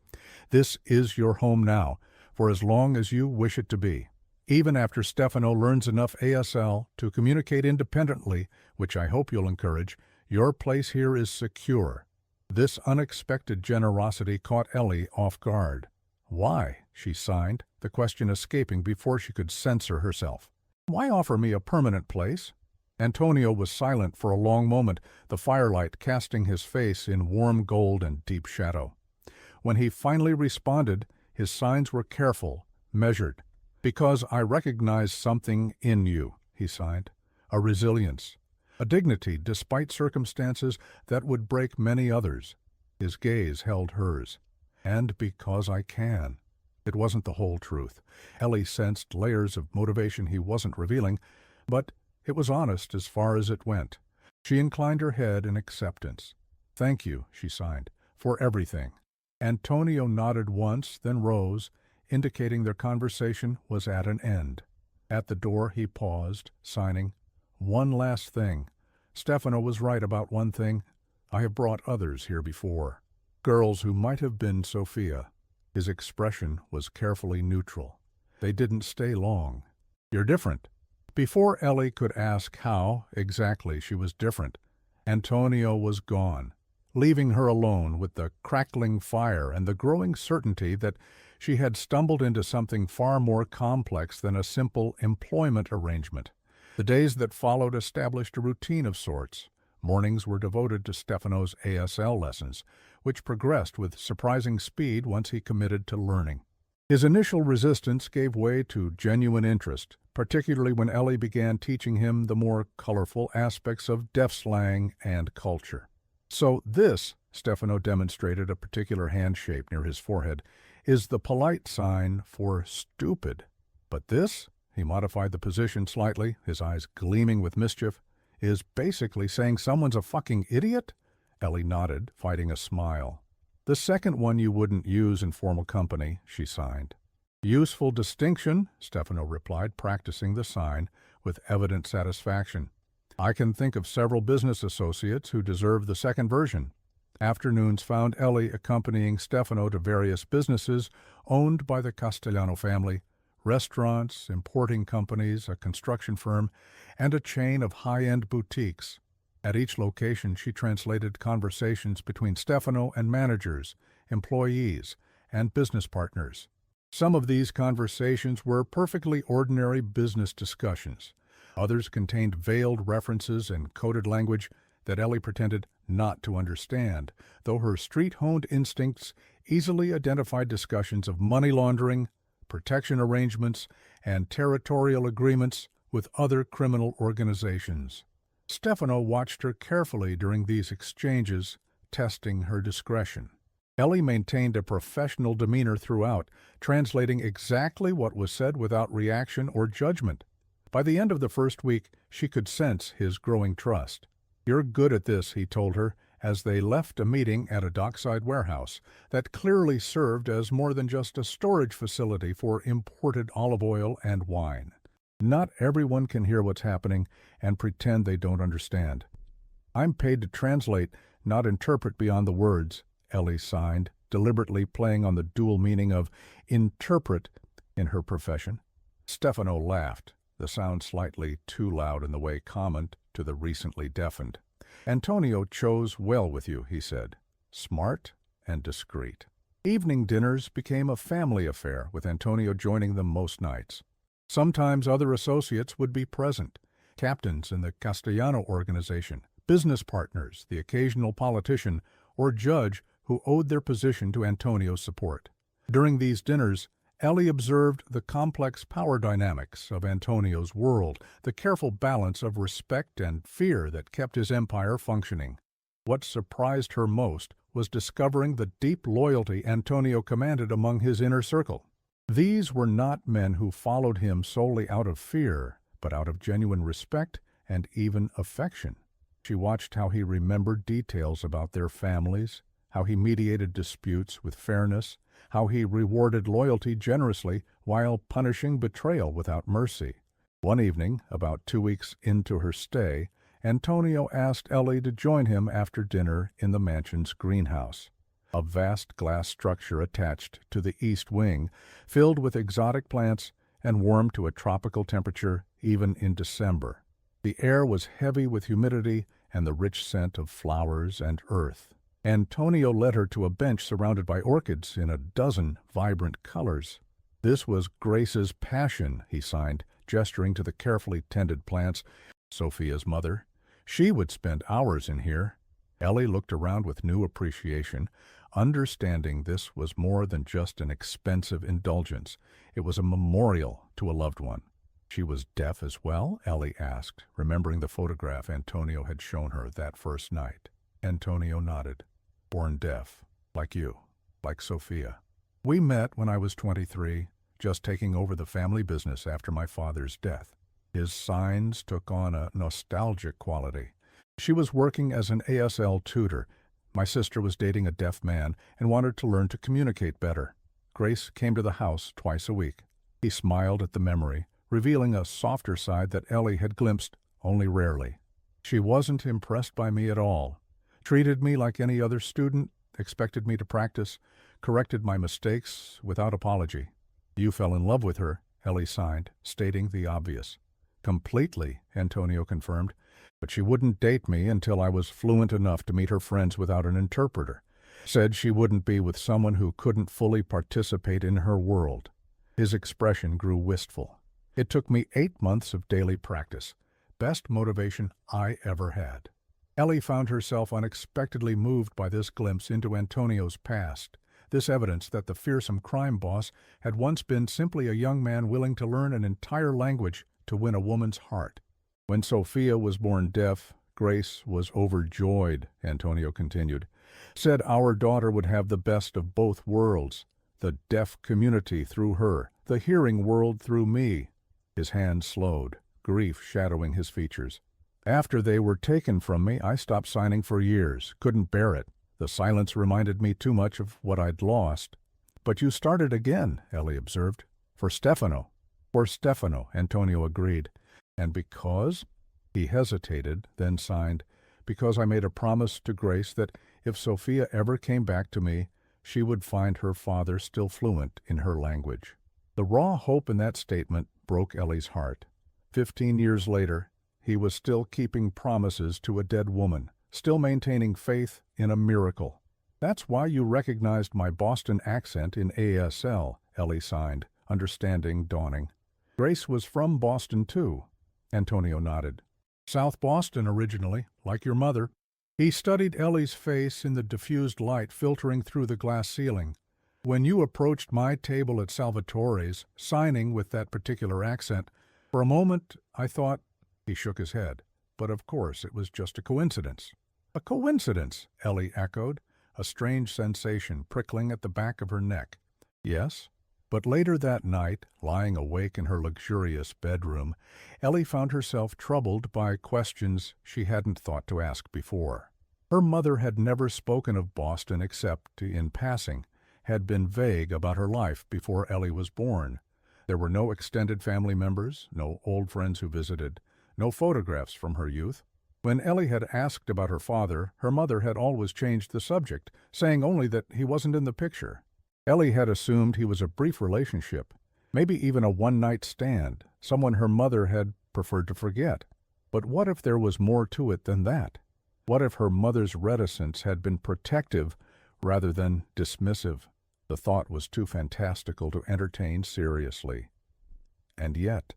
Speaker 1: "This is your home now, for as long as you wish it to be. Even after Stefano learns enough ASL to communicate independently, which I hope you'll encourage, your place here is secure." This unexpected generosity caught Ellie off guard. "Why?" she signed, the question escaping before she could censor herself. "Why offer me a permanent place?" Antonio was silent for a long moment, the firelight casting his face in warm gold and deep shadow. When he finally responded, his signs were careful, measured. "Because I recognize something in you," he signed. "A resilience, a dignity despite circumstances that would break many others." His gaze held hers. "And because I can." It wasn't the whole truth. Ellie sensed layers of motivation he wasn't revealing, but it was honest as far as it went. She inclined her head in acceptance. "Thank you," she signed, "for everything." Antonio nodded once, then rose, indicating their conversation was at an end. At the door he paused, signing, "One last thing. Stefano was right about one thing. I have brought others here before. Girls who might have been Sophia." His expression was carefully neutral. "They didn't stay long. You're different." Before Ellie could ask how exactly she was different, Antonio was gone, leaving her alone with the crackling fire and the growing certainty that she had stumbled into something far more complex than a simple employment arrangement. The days that followed established a routine of sorts. Mornings were devoted to Stefano's ASL lessons, which progressed with surprising speed once he committed to learning. His initial resistance gave way to genuine interest, particularly when Ellie began teaching him the more colorful aspects of deaf slang and culture. "So this," Stefano demonstrated a particular hand shape near his forehead, "is the polite sign for stupid. But this," he modified the position slightly, his eyes gleaming with mischief, "is basically saying someone's a fucking idiot?" Ellie nodded, fighting a smile. "The second one you wouldn't use in formal company," she signed. "Useful distinction," Stefano replied, practicing the sign with evident satisfaction. "I can think of several business associates who deserve the second version." Afternoons found Ellie accompanying Stefano to various businesses owned by the Castellano family, restaurants, importing companies, a construction firm, and a chain of high-end boutiques. At each location she translated conversations between Stefano and managers, employees, and business partners. Some of these conversations were perfectly ordinary business discussions. Others contained veiled references and coded language that Ellie pretended not to understand, though her street-honed instincts easily identified discussions of money laundering, protection arrangements, and territorial agreements with other criminal organizations. Stefano watched her carefully during these exchanges, testing her discretion. Ellie maintained a professional demeanor throughout, translating exactly what was said without reaction or judgment. By the end of the first week, she could sense his growing trust. "You're good at this," he told her, as they left a meeting at a dockside warehouse that clearly served as more than just a storage facility for imported olive oil and wine. "Not everyone can hear what's happening and pretend they don't understand. I'm paid to translate, not interpret beyond the words, Ellie signed, deliberately playing on the dual meaning of interpret in her profession. Stefano laughed, the sound slightly too loud in the way common to the recently deafened. Antonio chose well with you, he said, smart and discreet. Evening dinners became a family affair, with Antonio joining them most nights. Sometimes other associates would be present, captains in the Castellano organization, business partners, the occasional politician, or judge who owed their position to Antonio's support. During these dinners, Ellie observed the complex power dynamics of Antonio's world, the careful balance of respect and fear that kept his empire functioning. What surprised her most was discovering the deep loyalty Antonio commanded among his inner circle. These were not men who followed him solely out of fear, but out of genuine respect and even affection. She watched how he remembered details about their families, how he mediated disputes with fairness, how he rewarded loyalty generously while punishing betrayal without mercy. One evening, about 2 weeks into her stay, Antonio asked Ellie to join him after dinner in the mansion's greenhouse, a vast glass structure attached to the east wing, filled with exotic plants and warmed to a tropical temperature even in December. The air was heavy with humidity and the rich scent of flowers and earth. Antonio led her to a bench surrounded by orchids in a dozen vibrant colors. This was Grace's passion, he signed, gesturing to the carefully tended plants. Sophia's mother. She would spend hours in here. Ellie looked around with new appreciation, understanding this was more than just an expensive indulgence. It was a memorial to a loved one. She was deaf as well? Ellie asked, remembering the photograph Antonio had shown her that first night. Antonio nodded. Born deaf, like you, like Sophia. We met when I was 23, just taking over the family business after my father's death. His signs took on a nostalgic quality. She was working as an ASL tutor. My sister was dating a deaf man and wanted to learn to communicate better. Grace came to the house twice a week. He smiled at the memory, revealing a softer side that Ellie had glimpsed only rarely. She wasn't impressed by me at all. Treated me like any other student, expected me to practice, corrected my mistakes without apology. You fell in love with her, Ellie signed, stating the obvious. Completely, Antonio confirmed, but she wouldn't date me until I was fluent enough to meet her friends without an interpreter. Said she wouldn't be with someone who couldn't fully participate in her world. His expression grew wistful. It took me 8 months of daily practice. Best motivation I ever had. Ellie found herself unexpectedly moved by this glimpse into Antonio's past, this evidence that the fearsome crime boss had once been simply a young man willing to learn an entire language to win a woman's heart. When Sophia was born deaf, Grace was overjoyed, Antonio continued. Said our daughter would have the best of both worlds, the deaf community through her, the hearing world through me. His hand slowed, grief shadowing his features. After they were taken from me, I stopped signing for years, couldn't bear it. The silence reminded me too much of what I'd lost. But you started again, Ellie observed. For Stefano. For Stefano, Antonio agreed. And because? He hesitated, then signed, because I made a promise to Grace that if Sophia ever came back to me, she would find her father still fluent in her language. The raw hope in that statement broke Ellie's heart. 15 years later, he was still keeping promises to a dead woman, still maintaining faith in a miracle. That's why you recognized my Boston accent in ASL, Ellie signed, understanding dawning. Grace was from Boston, too. Antonio nodded. South Boston originally, like your mother. He studied Ellie's face in the diffused light filtering through the glass ceiling. When you approached my table at Salvatore's, signing with that particular accent, for a moment I thought. He shook his head. But of course it was just a coincidence. A coincidence, Ellie echoed, a strange sensation prickling at the back of her neck. Yes. But later that night, lying awake in her luxurious bedroom, Ellie found herself troubled by questions she hadn't thought to ask before. Her mother had never spoken of Boston except in passing, had been vague about her life before Ellie was born. There were no extended family members, no old friends who visited, no photographs from her youth. When Ellie had asked about her father, her mother had always changed the subject, saying only that he wasn't in the picture. Ellie had assumed he was a brief relationship, maybe even a one-night stand, someone her mother had preferred to forget. But what if there was more to it than that? What if her mother's reticence had been protective rather than dismissive? The thought was too fantastical to entertain seriously. And yet,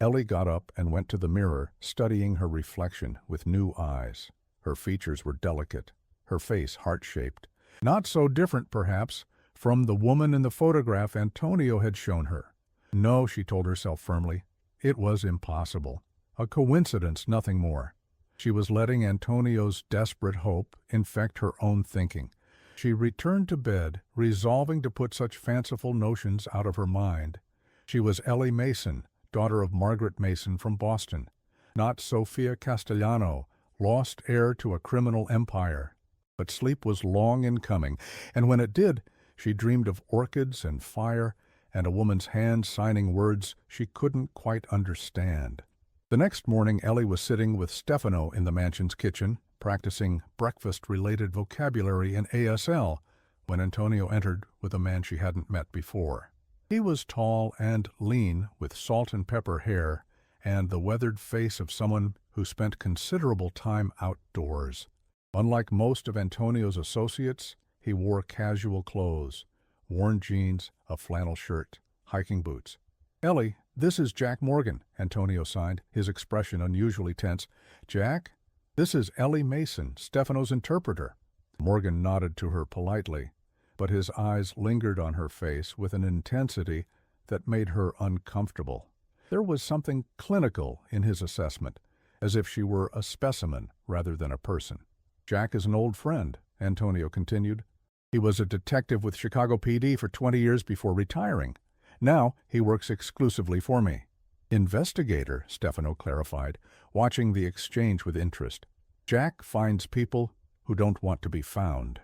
Speaker 1: Ellie got up and went to the mirror, studying her reflection with new eyes. Her features were delicate, her face heart-shaped. Not so different, perhaps, from the woman in the photograph Antonio had shown her. No, she told herself firmly, it was impossible. A coincidence, nothing more. She was letting Antonio's desperate hope infect her own thinking. She returned to bed, resolving to put such fanciful notions out of her mind. She was Ellie Mason, daughter of Margaret Mason from Boston, not Sophia Castellano, lost heir to a criminal empire. But sleep was long in coming, and when it did, she dreamed of orchids and fire and a woman's hand signing words she couldn't quite understand. The next morning, Ellie was sitting with Stefano in the mansion's kitchen, practicing breakfast-related vocabulary in ASL, when Antonio entered with a man she hadn't met before. He was tall and lean, with salt and pepper hair, and the weathered face of someone who spent considerable time outdoors. Unlike most of Antonio's associates, he wore casual clothes, worn jeans, a flannel shirt, hiking boots. "Ellie, this is Jack Morgan," Antonio signed, his expression unusually tense. "Jack, this is Ellie Mason, Stefano's interpreter." Morgan nodded to her politely, but his eyes lingered on her face with an intensity that made her uncomfortable. There was something clinical in his assessment, as if she were a specimen rather than a person. "Jack is an old friend," Antonio continued. "He was a detective with Chicago PD for 20 years before retiring. Now he works exclusively for me." "Investigator," Stefano clarified, watching the exchange with interest. "Jack finds people who don't want to be found."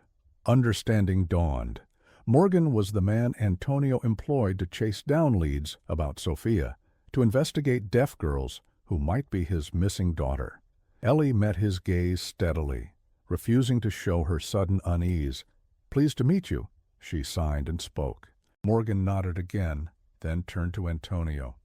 Speaker 1: Understanding dawned. Morgan was the man Antonio employed to chase down leads about Sophia, to investigate deaf girls who might be his missing daughter. Ellie met his gaze steadily, refusing to show her sudden unease. "Pleased to meet you," she signed and spoke. Morgan nodded again, then turned to Antonio.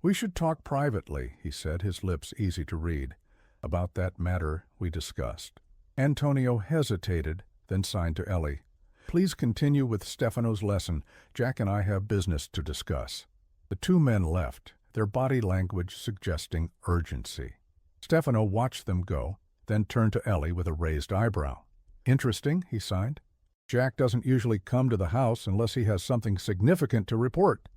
Speaker 1: "We should talk privately," he said, his lips easy to read, "about that matter we discussed." Antonio hesitated, then signed to Ellie. "Please continue with Stefano's lesson. Jack and I have business to discuss." The two men left, their body language suggesting urgency. Stefano watched them go, then turned to Ellie with a raised eyebrow. "Interesting," he signed. "Jack doesn't usually come to the house unless he has something significant to report."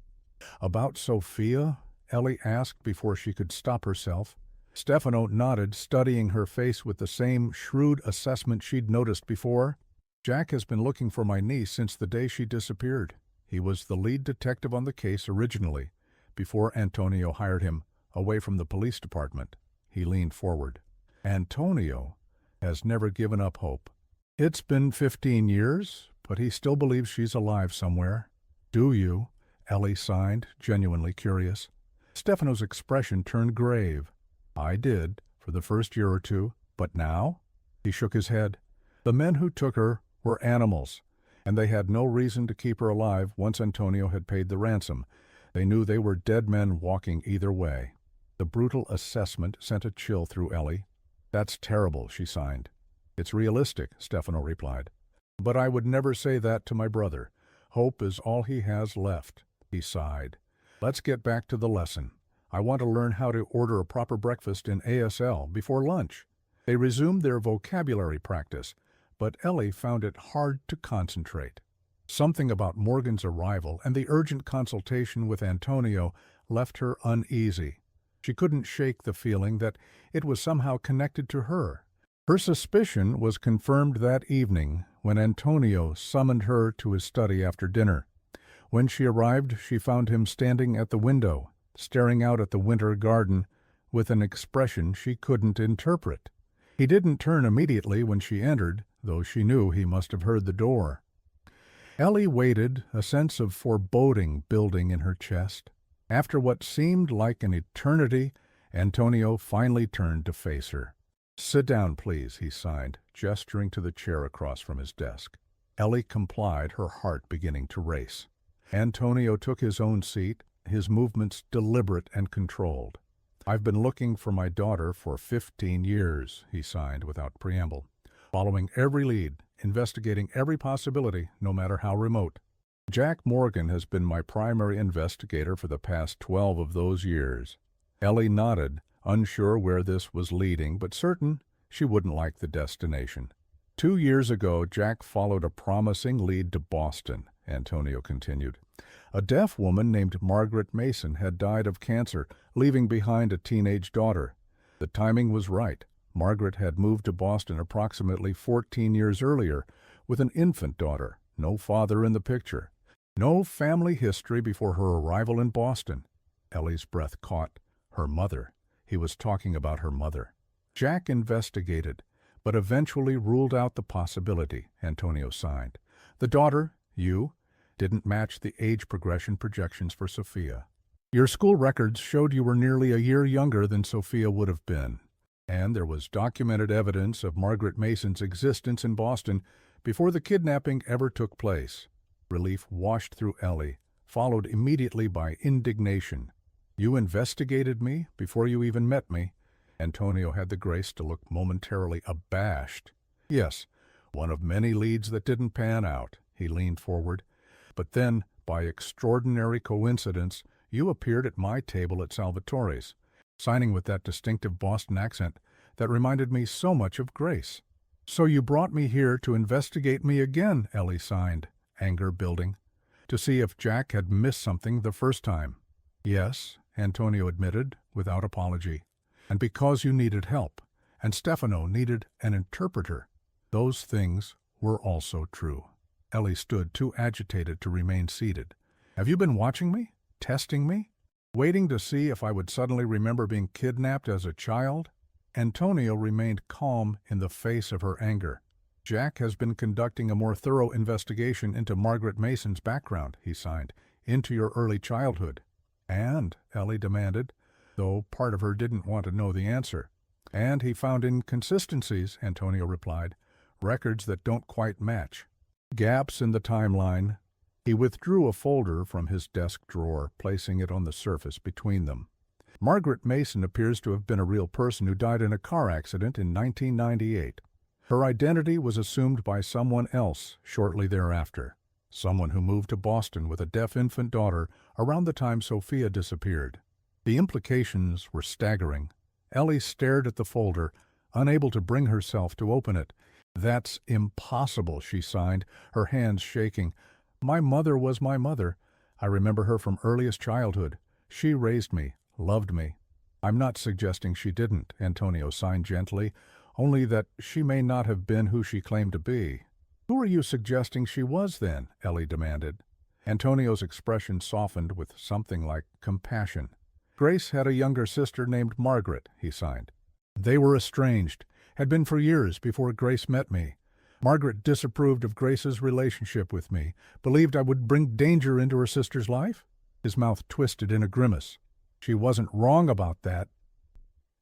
Speaker 1: "About Sophia?" Ellie asked before she could stop herself. Stefano nodded, studying her face with the same shrewd assessment she'd noticed before. "Jack has been looking for my niece since the day she disappeared. He was the lead detective on the case originally, before Antonio hired him away from the police department." He leaned forward. "Antonio has never given up hope. It's been 15 years, but he still believes she's alive somewhere." "Do you?" Ellie signed, genuinely curious. Stefano's expression turned grave. "I did, for the first year or two, but now?" He shook his head. "The men who took her were animals, and they had no reason to keep her alive once Antonio had paid the ransom. They knew they were dead men walking either way." The brutal assessment sent a chill through Ellie. "That's terrible," she signed. "It's realistic," Stefano replied. "But I would never say that to my brother. Hope is all he has left." He sighed. "Let's get back to the lesson. I want to learn how to order a proper breakfast in ASL before lunch." They resumed their vocabulary practice, but Ellie found it hard to concentrate. Something about Morgan's arrival and the urgent consultation with Antonio left her uneasy. She couldn't shake the feeling that it was somehow connected to her. Her suspicion was confirmed that evening when Antonio summoned her to his study after dinner. When she arrived, she found him standing at the window, staring out at the winter garden with an expression she couldn't interpret. He didn't turn immediately when she entered, though she knew he must have heard the door. Ellie waited, a sense of foreboding building in her chest. After what seemed like an eternity, Antonio finally turned to face her. "Sit down, please," he signed, gesturing to the chair across from his desk. Ellie complied, her heart beginning to race. Antonio took his own seat, his movements deliberate and controlled. "I've been looking for my daughter for 15 years, he signed without preamble, following every lead, investigating every possibility, no matter how remote. Jack Morgan has been my primary investigator for the past 12 of those years." Ellie nodded, unsure where this was leading, but certain she wouldn't like the destination. 2 years ago, Jack followed a promising lead to Boston, Antonio continued. A deaf woman named Margaret Mason had died of cancer, leaving behind a teenage daughter. The timing was right. Margaret had moved to Boston approximately 14 years earlier with an infant daughter, no father in the picture. No family history before her arrival in Boston. Ellie's breath caught. Her mother. He was talking about her mother. Jack investigated, but eventually ruled out the possibility, Antonio signed. The daughter, you, didn't match the age progression projections for Sophia. Your school records showed you were nearly a year younger than Sophia would have been, and there was documented evidence of Margaret Mason's existence in Boston before the kidnapping ever took place. Relief washed through Ellie, followed immediately by indignation. You investigated me before you even met me. Antonio had the grace to look momentarily abashed. Yes, one of many leads that didn't pan out. He leaned forward. But then, by extraordinary coincidence, you appeared at my table at Salvatore's, signing with that distinctive Boston accent that reminded me so much of Grace. So you brought me here to investigate me again, Ellie signed, anger building, to see if Jack had missed something the first time. Yes, Antonio admitted, without apology. And because you needed help, and Stefano needed an interpreter. Those things were also true. Ellie stood too agitated to remain seated. Have you been watching me? Testing me? Waiting to see if I would suddenly remember being kidnapped as a child? Antonio remained calm in the face of her anger. Jack has been conducting a more thorough investigation into Margaret Mason's background, he signed, into your early childhood. And, Ellie demanded, though part of her didn't want to know the answer. And he found inconsistencies, Antonio replied, records that don't quite match. Gaps in the timeline. He withdrew a folder from his desk drawer, placing it on the surface between them. Margaret Mason appears to have been a real person who died in a car accident in 1998. Her identity was assumed by someone else shortly thereafter, someone who moved to Boston with a deaf infant daughter around the time Sophia disappeared. The implications were staggering. Ellie stared at the folder, unable to bring herself to open it. That's impossible, she signed, her hands shaking. My mother was my mother. I remember her from earliest childhood. She raised me, loved me. I'm not suggesting she didn't, Antonio signed gently, only that she may not have been who she claimed to be. Who are you suggesting she was then? Ellie demanded. Antonio's expression softened with something like compassion. Grace had a younger sister named Margaret, he signed. They were estranged, had been for years before Grace met me. Margaret disapproved of Grace's relationship with me, believed I would bring danger into her sister's life. His mouth twisted in a grimace. She wasn't wrong about that.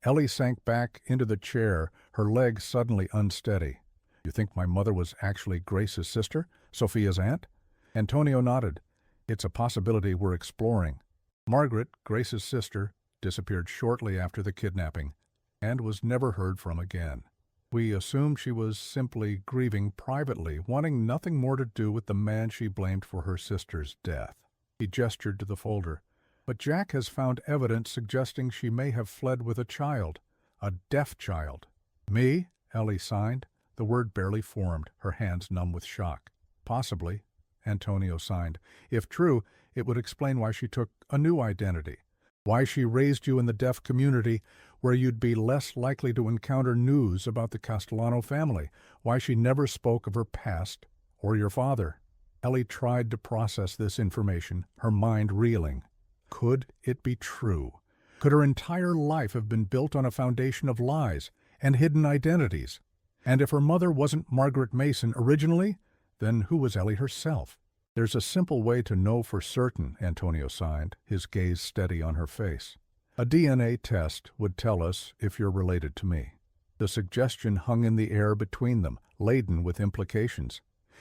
Speaker 1: Ellie sank back into the chair, her legs suddenly unsteady. You think my mother was actually Grace's sister, Sophia's aunt? Antonio nodded. It's a possibility we're exploring. Margaret, Grace's sister, disappeared shortly after the kidnapping and was never heard from again. We assumed she was simply grieving privately, wanting nothing more to do with the man she blamed for her sister's death. He gestured to the folder. But Jack has found evidence suggesting she may have fled with a child, a deaf child. Me? Ellie signed. The word barely formed, her hands numb with shock. Possibly, Antonio signed. If true, it would explain why she took a new identity, why she raised you in the deaf community where you'd be less likely to encounter news about the Castellano family, why she never spoke of her past or your father. Ellie tried to process this information, her mind reeling. Could it be true? Could her entire life have been built on a foundation of lies and hidden identities? And if her mother wasn't Margaret Mason originally, then who was Ellie herself? There's a simple way to know for certain, Antonio signed, his gaze steady on her face. A DNA test would tell us if you're related to me. The suggestion hung in the air between them, laden with implications.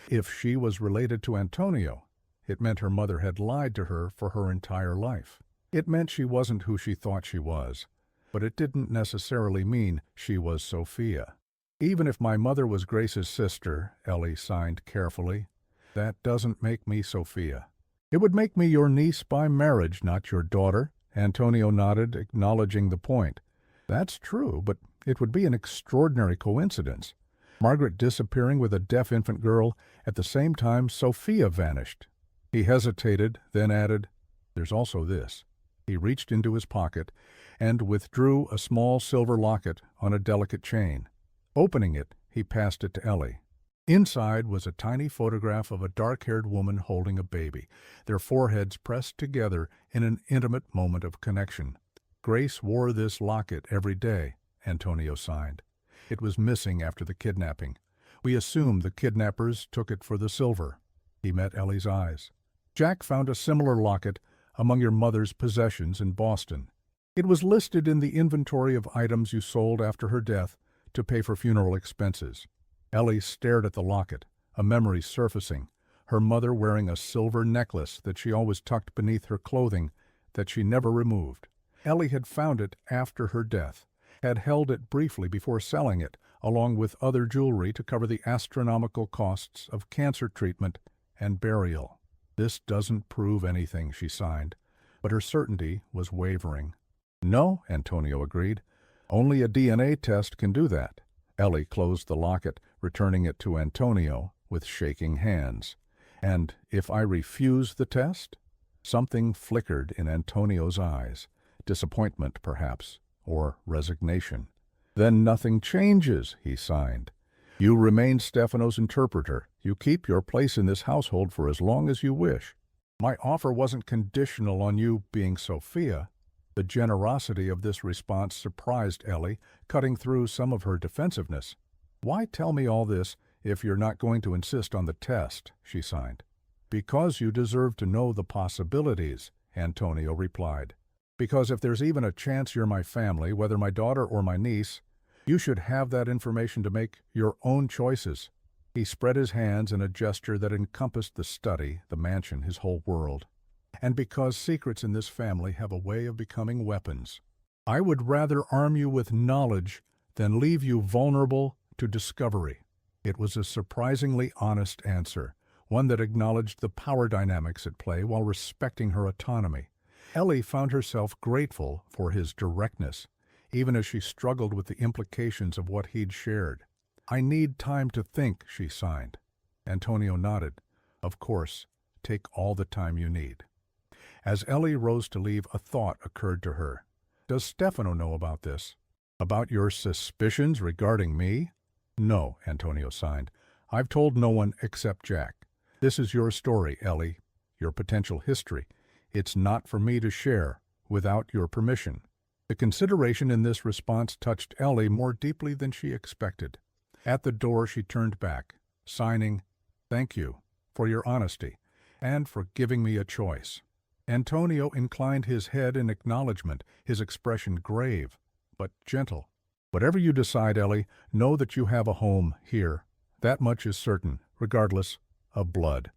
Speaker 1: If she was related to Antonio, it meant her mother had lied to her for her entire life. It meant she wasn't who she thought she was, but it didn't necessarily mean she was Sophia. Even if my mother was Grace's sister, Ellie signed carefully, that doesn't make me Sophia. It would make me your niece by marriage, not your daughter. Antonio nodded, acknowledging the point. That's true, but it would be an extraordinary coincidence. Margaret disappearing with a deaf infant girl, at the same time Sophia vanished. He hesitated, then added, "There's also this." He reached into his pocket and withdrew a small silver locket on a delicate chain. Opening it, he passed it to Ellie. Inside was a tiny photograph of a dark-haired woman holding a baby, their foreheads pressed together in an intimate moment of connection. Grace wore this locket every day, Antonio signed. It was missing after the kidnapping. We assumed the kidnappers took it for the silver. He met Ellie's eyes. Jack found a similar locket among your mother's possessions in Boston. It was listed in the inventory of items you sold after her death to pay for funeral expenses. Ellie stared at the locket, a memory surfacing, her mother wearing a silver necklace that she always tucked beneath her clothing that she never removed. Ellie had found it after her death, had held it briefly before selling it, along with other jewelry to cover the astronomical costs of cancer treatment and burial. This doesn't prove anything, she signed, but her certainty was wavering. No, Antonio agreed. Only a DNA test can do that. Ellie closed the locket, returning it to Antonio with shaking hands. And if I refuse the test? Something flickered in Antonio's eyes. Disappointment, perhaps, or resignation. Then nothing changes, he signed. You remain Stefano's interpreter. You keep your place in this household for as long as you wish. My offer wasn't conditional on you being Sophia. The generosity of this response surprised Ellie, cutting through some of her defensiveness. Why tell me all this if you're not going to insist on the test, she signed. Because you deserve to know the possibilities, Antonio replied. Because if there's even a chance you're my family, whether my daughter or my niece, you should have that information to make your own choices. He spread his hands in a gesture that encompassed the study, the mansion, his whole world. And because secrets in this family have a way of becoming weapons, I would rather arm you with knowledge than leave you vulnerable to discovery. It was a surprisingly honest answer, one that acknowledged the power dynamics at play while respecting her autonomy. Ellie found herself grateful for his directness, even as she struggled with the implications of what he'd shared. I need time to think, she signed. Antonio nodded. Of course, take all the time you need. As Ellie rose to leave, a thought occurred to her. Does Stefano know about this? About your suspicions regarding me? No, Antonio signed. I've told no one except Jack. This is your story, Ellie, your potential history. It's not for me to share without your permission. The consideration in this response touched Ellie more deeply than she expected. At the door, she turned back, signing, "Thank you for your honesty and for giving me a choice." Antonio inclined his head in acknowledgement, his expression grave, but gentle. Whatever you decide, Ellie, know that you have a home here. That much is certain, regardless of blood.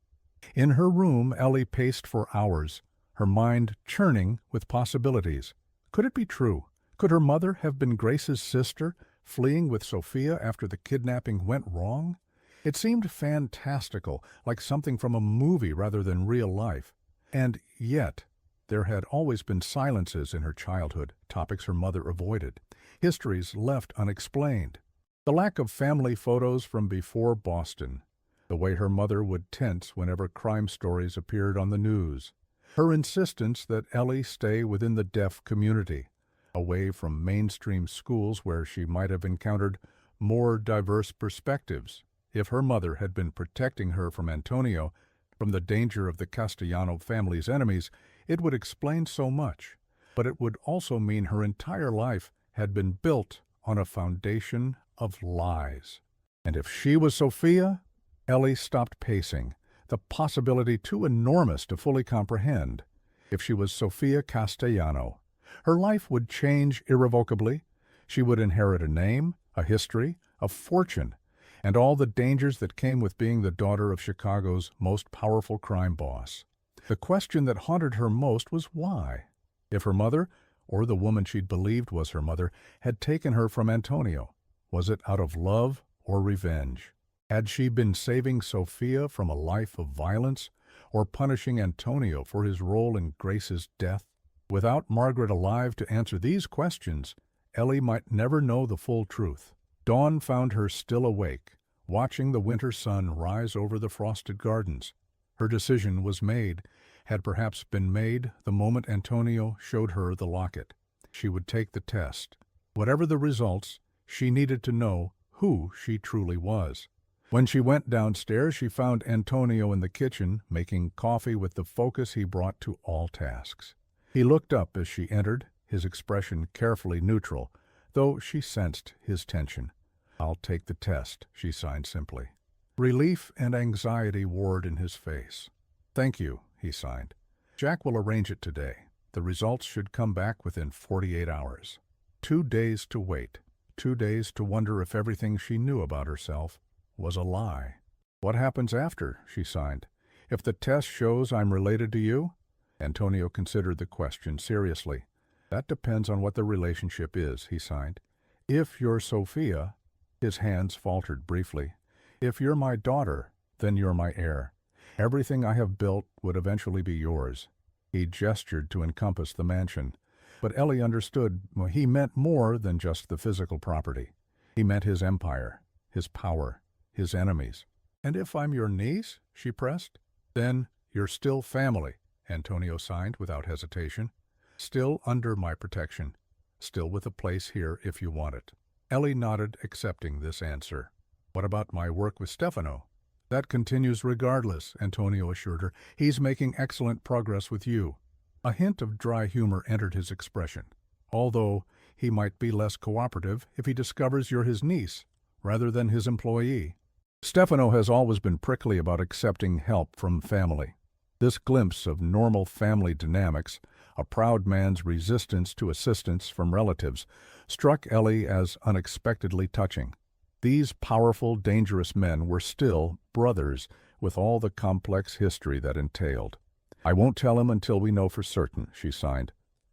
Speaker 1: In her room, Ellie paced for hours, her mind churning with possibilities. Could it be true? Could her mother have been Grace's sister, fleeing with Sophia after the kidnapping went wrong? It seemed fantastical, like something from a movie rather than real life. And yet, there had always been silences in her childhood, topics her mother avoided, histories left unexplained. The lack of family photos from before Boston, the way her mother would tense whenever crime stories appeared on the news, her insistence that Ellie stay within the deaf community, away from mainstream schools where she might have encountered more diverse perspectives. If her mother had been protecting her from Antonio, from the danger of the Castellano family's enemies, it would explain so much. But it would also mean her entire life had been built on a foundation of lies. And if she was Sophia, Ellie stopped pacing, the possibility too enormous to fully comprehend. If she was Sophia Castellano, her life would change irrevocably. She would inherit a name, a history, a fortune, and all the dangers that came with being the daughter of Chicago's most powerful crime boss. The question that haunted her most was why. If her mother, or the woman she'd believed was her mother, had taken her from Antonio, was it out of love or revenge? Had she been saving Sofia from a life of violence, or punishing Antonio for his role in Grace's death? Without Margaret alive to answer these questions, Ellie might never know the full truth. Dawn found her still awake, watching the winter sun rise over the frosted gardens. Her decision was made, had perhaps been made the moment Antonio showed her the locket. She would take the test. Whatever the results, she needed to know who she truly was. When she went downstairs, she found Antonio in the kitchen, making coffee with the focus he brought to all tasks. He looked up as she entered, his expression carefully neutral, though she sensed his tension. "I'll take the test," she signed simply. Relief and anxiety warred in his face. "Thank you," he signed. "Jack will arrange it today. The results should come back within 48 hours. 2 days to wait. 2 days to wonder if everything she knew about herself was a lie." "What happens after?" she signed. "If the test shows I'm related to you?" Antonio considered the question seriously. "That depends on what the relationship is," he signed. "If you're Sofia," his hands faltered briefly. "If you're my daughter, then you're my heir. Everything I have built would eventually be yours." He gestured to encompass the mansion. But Ellie understood he meant more than just the physical property. He meant his empire, his power, his enemies. "And if I'm your niece?" she pressed. "Then you're still family," Antonio signed without hesitation. "Still under my protection. Still with a place here if you want it." Ellie nodded, accepting this answer. "What about my work with Stefano?" "That continues regardless," Antonio assured her. "He's making excellent progress with you." A hint of dry humor entered his expression. "Although he might be less cooperative if he discovers you're his niece, rather than his employee." Stefano has always been prickly about accepting help from family. This glimpse of normal family dynamics, a proud man's resistance to assistance from relatives, struck Ellie as unexpectedly touching. These powerful, dangerous men were still brothers, with all the complex history that entailed. "I won't tell him until we know for certain," she signed.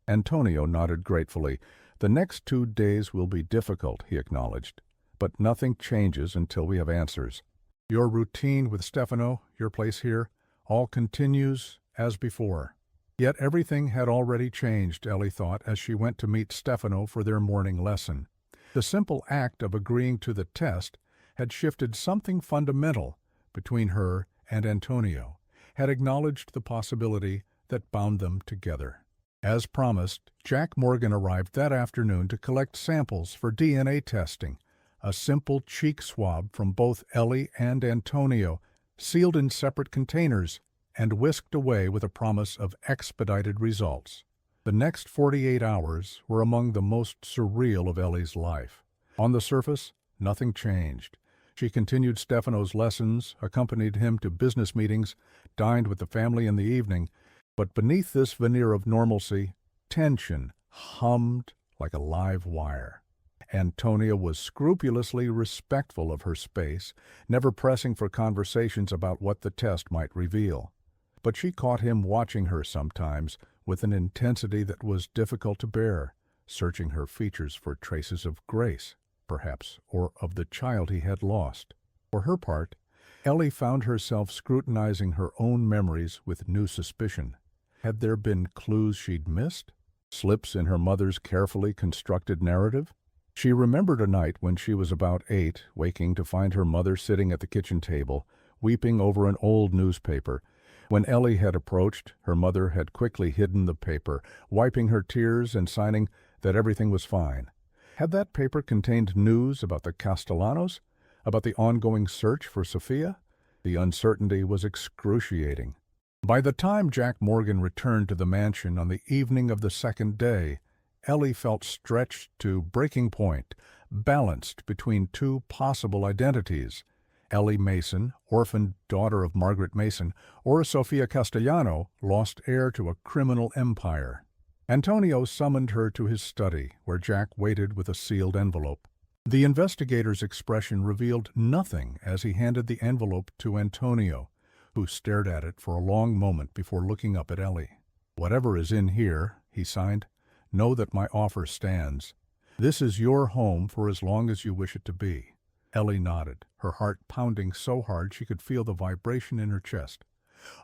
Speaker 1: Antonio nodded gratefully. "The next 2 days will be difficult," he acknowledged. "But nothing changes until we have answers. Your routine with Stefano, your place here, all continues as before." Yet everything had already changed, Ellie thought, as she went to meet Stefano for their morning lesson. The simple act of agreeing to the test had shifted something fundamental between her and Antonio, had acknowledged the possibility that bound them together. As promised, Jack Morgan arrived that afternoon to collect samples for DNA testing, a simple cheek swab from both Ellie and Antonio, sealed in separate containers, and whisked away with a promise of expedited results. The next 48 hours were among the most surreal of Ellie's life. On the surface, nothing changed. She continued Stefano's lessons, accompanied him to business meetings, dined with the family in the evening, but beneath this veneer of normalcy, tension hummed like a live wire. Antonia was scrupulously respectful of her space, never pressing for conversations about what the test might reveal. But she caught him watching her sometimes with an intensity that was difficult to bear, searching her features for traces of Grace, perhaps, or of the child he had lost. For her part, Ellie found herself scrutinizing her own memories with new suspicion. Had there been clues she'd missed? Slips in her mother's carefully constructed narrative? She remembered a night when she was about 8, waking to find her mother sitting at the kitchen table, weeping over an old newspaper. When Ellie had approached, her mother had quickly hidden the paper, wiping her tears and signing that everything was fine. Had that paper contained news about the Castellanos? About the ongoing search for Sofia? The uncertainty was excruciating. By the time Jack Morgan returned to the mansion on the evening of the second day, Ellie felt stretched to breaking point, balanced between two possible identities: Ellie Mason, orphaned daughter of Margaret Mason, or Sofia Castellano, lost heir to a criminal empire. Antonio summoned her to his study, where Jack waited with a sealed envelope. The investigator's expression revealed nothing as he handed the envelope to Antonio, who stared at it for a long moment before looking up at Ellie. "Whatever is in here," he signed, "know that my offer stands. This is your home for as long as you wish it to be." Ellie nodded, her heart pounding so hard she could feel the vibration in her chest.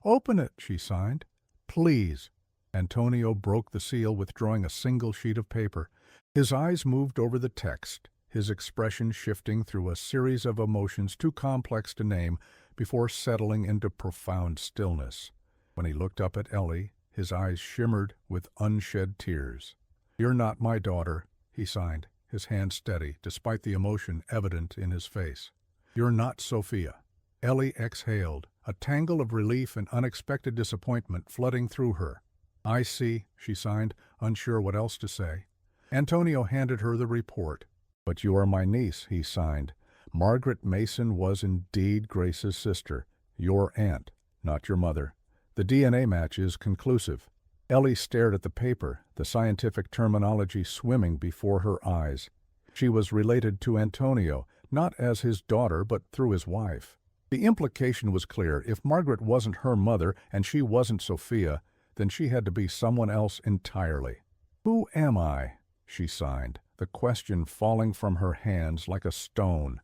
Speaker 1: "Open it," she signed. "Please." Antonio broke the seal, withdrawing a single sheet of paper. His eyes moved over the text, his expression shifting through a series of emotions too complex to name before settling into profound stillness. When he looked up at Ellie, his eyes shimmered with unshed tears. "You're not my daughter," he signed, his hand steady, despite the emotion evident in his face. "You're not Sophia." Ellie exhaled, a tangle of relief and unexpected disappointment flooding through her. "I see," she signed, unsure what else to say. Antonio handed her the report. "But you are my niece," he signed. "Margaret Mason was indeed Grace's sister, your aunt, not your mother. The DNA match is conclusive." Ellie stared at the paper, the scientific terminology swimming before her eyes. She was related to Antonio, not as his daughter but through his wife. The implication was clear. If Margaret wasn't her mother and she wasn't Sophia, then she had to be someone else entirely. "Who am I?" she signed, the question falling from her hands like a stone.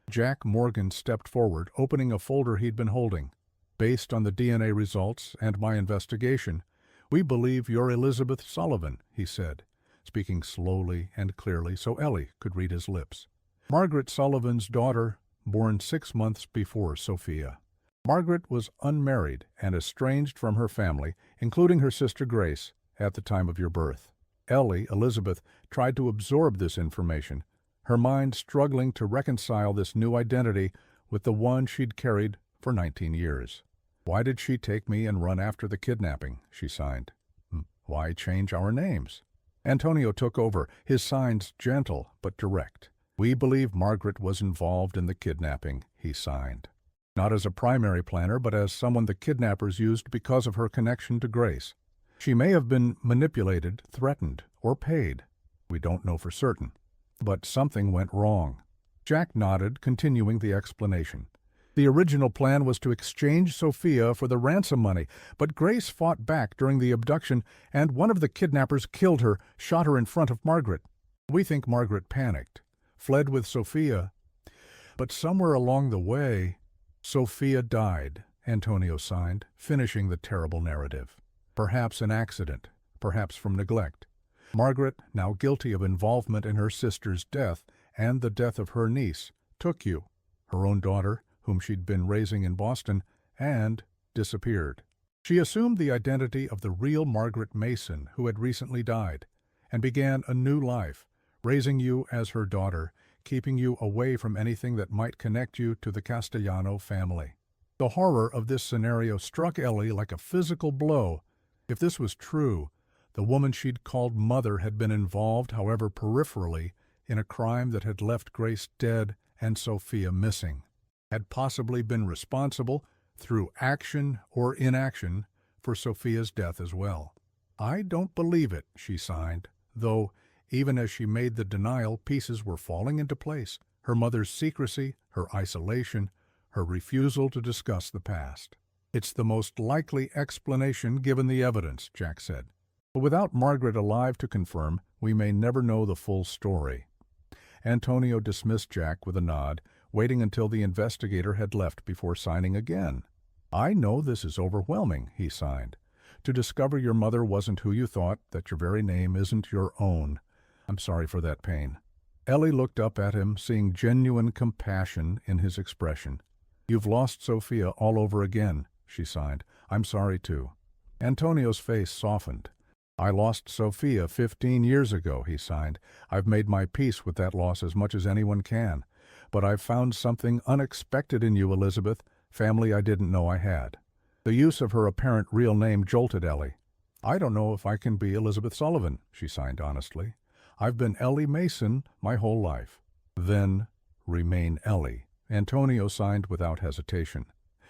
Speaker 1: Jack Morgan stepped forward, opening a folder he'd been holding. "Based on the DNA results and my investigation, we believe you're Elizabeth Sullivan," he said, speaking slowly and clearly so Ellie could read his lips. "Margaret Sullivan's daughter, born 6 months before Sophia. Margaret was unmarried and estranged from her family, including her sister Grace, at the time of your birth." Elizabeth, tried to absorb this information, her mind struggling to reconcile this new identity with the one she'd carried for 19 years. "Why did she take me and run after the kidnapping?" she signed. "Why change our names?" Antonio took over, his signs gentle but direct. "We believe Margaret was involved in the kidnapping," he signed. "Not as a primary planner, but as someone the kidnappers used because of her connection to Grace. She may have been manipulated, threatened, or paid. We don't know for certain. But something went wrong." Jack nodded, continuing the explanation. "The original plan was to exchange Sophia for the ransom money, but Grace fought back during the abduction, and one of the kidnappers killed her, shot her in front of Margaret. We think Margaret panicked, fled with Sophia, but somewhere along the way, Sophia died," Antonio signed, finishing the terrible narrative. "Perhaps an accident, perhaps from neglect. Margaret, now guilty of involvement in her sister's death and the death of her niece, took you, her own daughter, whom she'd been raising in Boston, and disappeared. She assumed the identity of the real Margaret Mason, who had recently died, and began a new life, raising you as her daughter, keeping you away from anything that might connect you to the Castellano family." The horror of this scenario struck Ellie like a physical blow. If this was true, the woman she'd called mother had been involved, however peripherally, in a crime that had left Grace dead and Sophia missing, had possibly been responsible, through action or inaction, for Sophia's death as well. "I don't believe it," she signed, though, even as she made the denial, pieces were falling into place. Her mother's secrecy, her isolation, her refusal to discuss the past. "It's the most likely explanation given the evidence," Jack said. "But without Margaret alive to confirm, we may never know the full story." Antonio dismissed Jack with a nod, waiting until the investigator had left before signing again. "I know this is overwhelming," he signed. "To discover your mother wasn't who you thought, that your very name isn't your own. I'm sorry for that pain." Ellie looked up at him, seeing genuine compassion in his expression. "You've lost Sophia all over again," she signed. "I'm sorry too." Antonio's face softened. "I lost Sophia 15 years ago," he signed. "I've made my peace with that loss as much as anyone can. But I've found something unexpected in you, Elizabeth, family I didn't know I had." The use of her apparent real name jolted Ellie. "I don't know if I can be Elizabeth Sullivan," she signed honestly. "I've been Ellie Mason my whole life." "Then remain Ellie," Antonio signed without hesitation.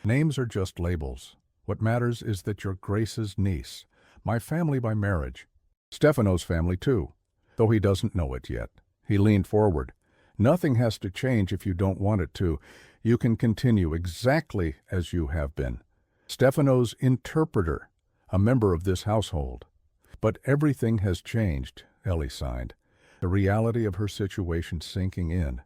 Speaker 1: "Names are just labels. What matters is that you're Grace's niece, my family by marriage. Stefano's family, too, though he doesn't know it yet." He leaned forward. Nothing has to change if you don't want it to. You can continue exactly as you have been. Stefano's interpreter, a member of this household. But everything has changed, Ellie sighed, the reality of her situation sinking in.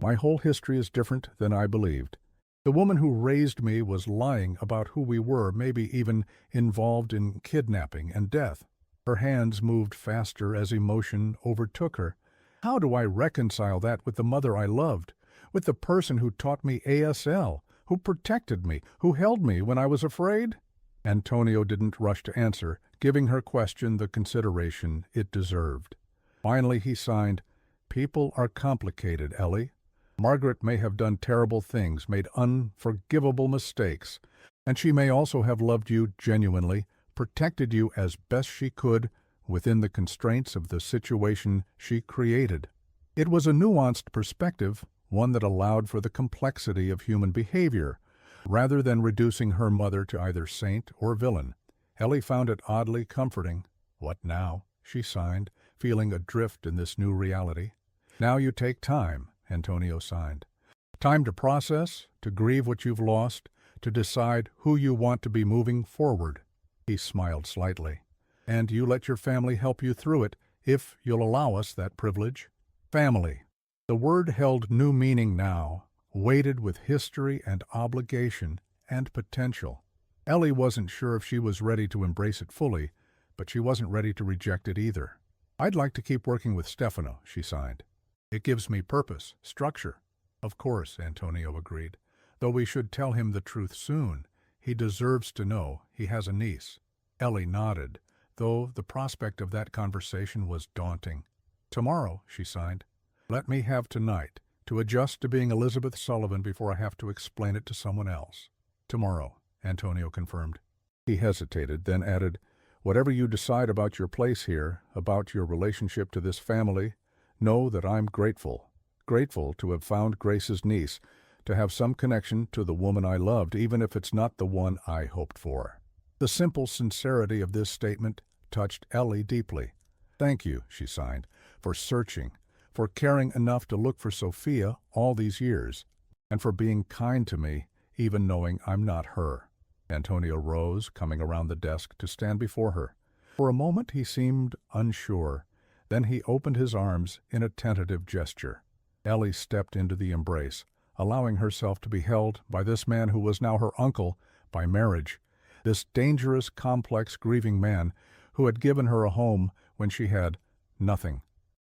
Speaker 1: My whole history is different than I believed. The woman who raised me was lying about who we were, maybe even involved in kidnapping and death. Her hands moved faster as emotion overtook her. How do I reconcile that with the mother I loved, with the person who taught me ASL, who protected me, who held me when I was afraid? Antonio didn't rush to answer, giving her question the consideration it deserved. Finally he signed, "People are complicated, Ellie. Margaret may have done terrible things, made unforgivable mistakes, and she may also have loved you genuinely, protected you as best she could within the constraints of the situation she created." It was a nuanced perspective, one that allowed for the complexity of human behavior, rather than reducing her mother to either saint or villain. Ellie found it oddly comforting. "What now?" she sighed, feeling adrift in this new reality. "Now you take time," Antonio sighed. "Time to process, to grieve what you've lost, to decide who you want to be moving forward." He smiled slightly. "And you let your family help you through it, if you'll allow us that privilege." Family. The word held new meaning now, weighted with history and obligation and potential. Ellie wasn't sure if she was ready to embrace it fully, but she wasn't ready to reject it either. "I'd like to keep working with Stefano," she sighed. "It gives me purpose, structure." "Of course," Antonio agreed, "though we should tell him the truth soon. He deserves to know he has a niece." Ellie nodded, though the prospect of that conversation was daunting. "Tomorrow," she sighed. "Let me have tonight to adjust to being Elizabeth Sullivan before I have to explain it to someone else." "Tomorrow," Antonio confirmed. He hesitated, then added, "Whatever you decide about your place here, about your relationship to this family, know that I'm grateful to have found Grace's niece, to have some connection to the woman I loved, even if it's not the one I hoped for." The simple sincerity of this statement touched Ellie deeply. "Thank you," she sighed, "for searching, for caring enough to look for Sophia all these years, and for being kind to me, even knowing I'm not her." Antonio rose, coming around the desk to stand before her. For a moment he seemed unsure. Then he opened his arms in a tentative gesture. Ellie stepped into the embrace, allowing herself to be held by this man who was now her uncle by marriage, this dangerous, complex, grieving man who had given her a home when she had nothing.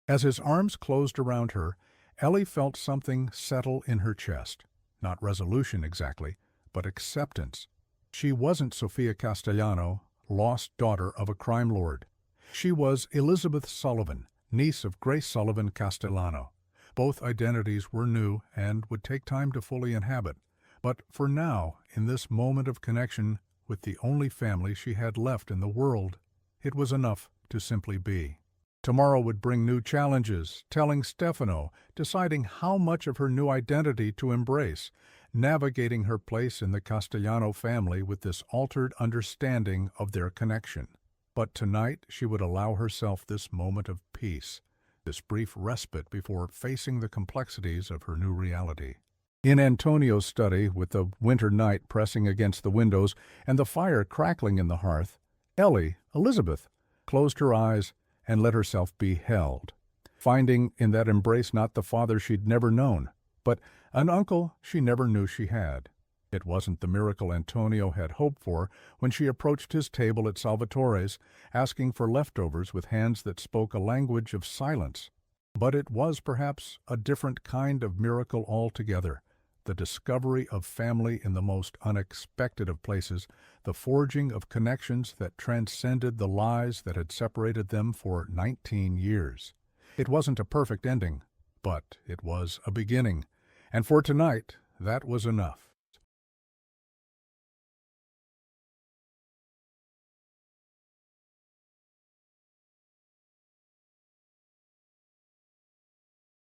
Speaker 1: As his arms closed around her, Ellie felt something settle in her chest. Not resolution exactly, but acceptance. She wasn't Sophia Castellano, lost daughter of a crime lord. She was Elizabeth Sullivan, niece of Grace Sullivan Castellano. Both identities were new and would take time to fully inhabit. But for now, in this moment of connection with the only family she had left in the world, it was enough to simply be. Tomorrow would bring new challenges, telling Stefano, deciding how much of her new identity to embrace, navigating her place in the Castellano family with this altered understanding of their connection. But tonight she would allow herself this moment of peace, this brief respite before facing the complexities of her new reality. In Antonio's study, with the winter night pressing against the windows and the fire crackling in the hearth, Elizabeth, closed her eyes and let herself be held, finding in that embrace not the father she'd never known, but an uncle she never knew she had. It wasn't the miracle Antonio had hoped for when she approached his table at Salvatore's, asking for leftovers with hands that spoke a language of silence. But it was perhaps a different kind of miracle altogether, the discovery of family in the most unexpected of places, the forging of connections that transcended the lies that had separated them for 19 years. It wasn't a perfect ending, but it was a beginning, and for tonight that was enough.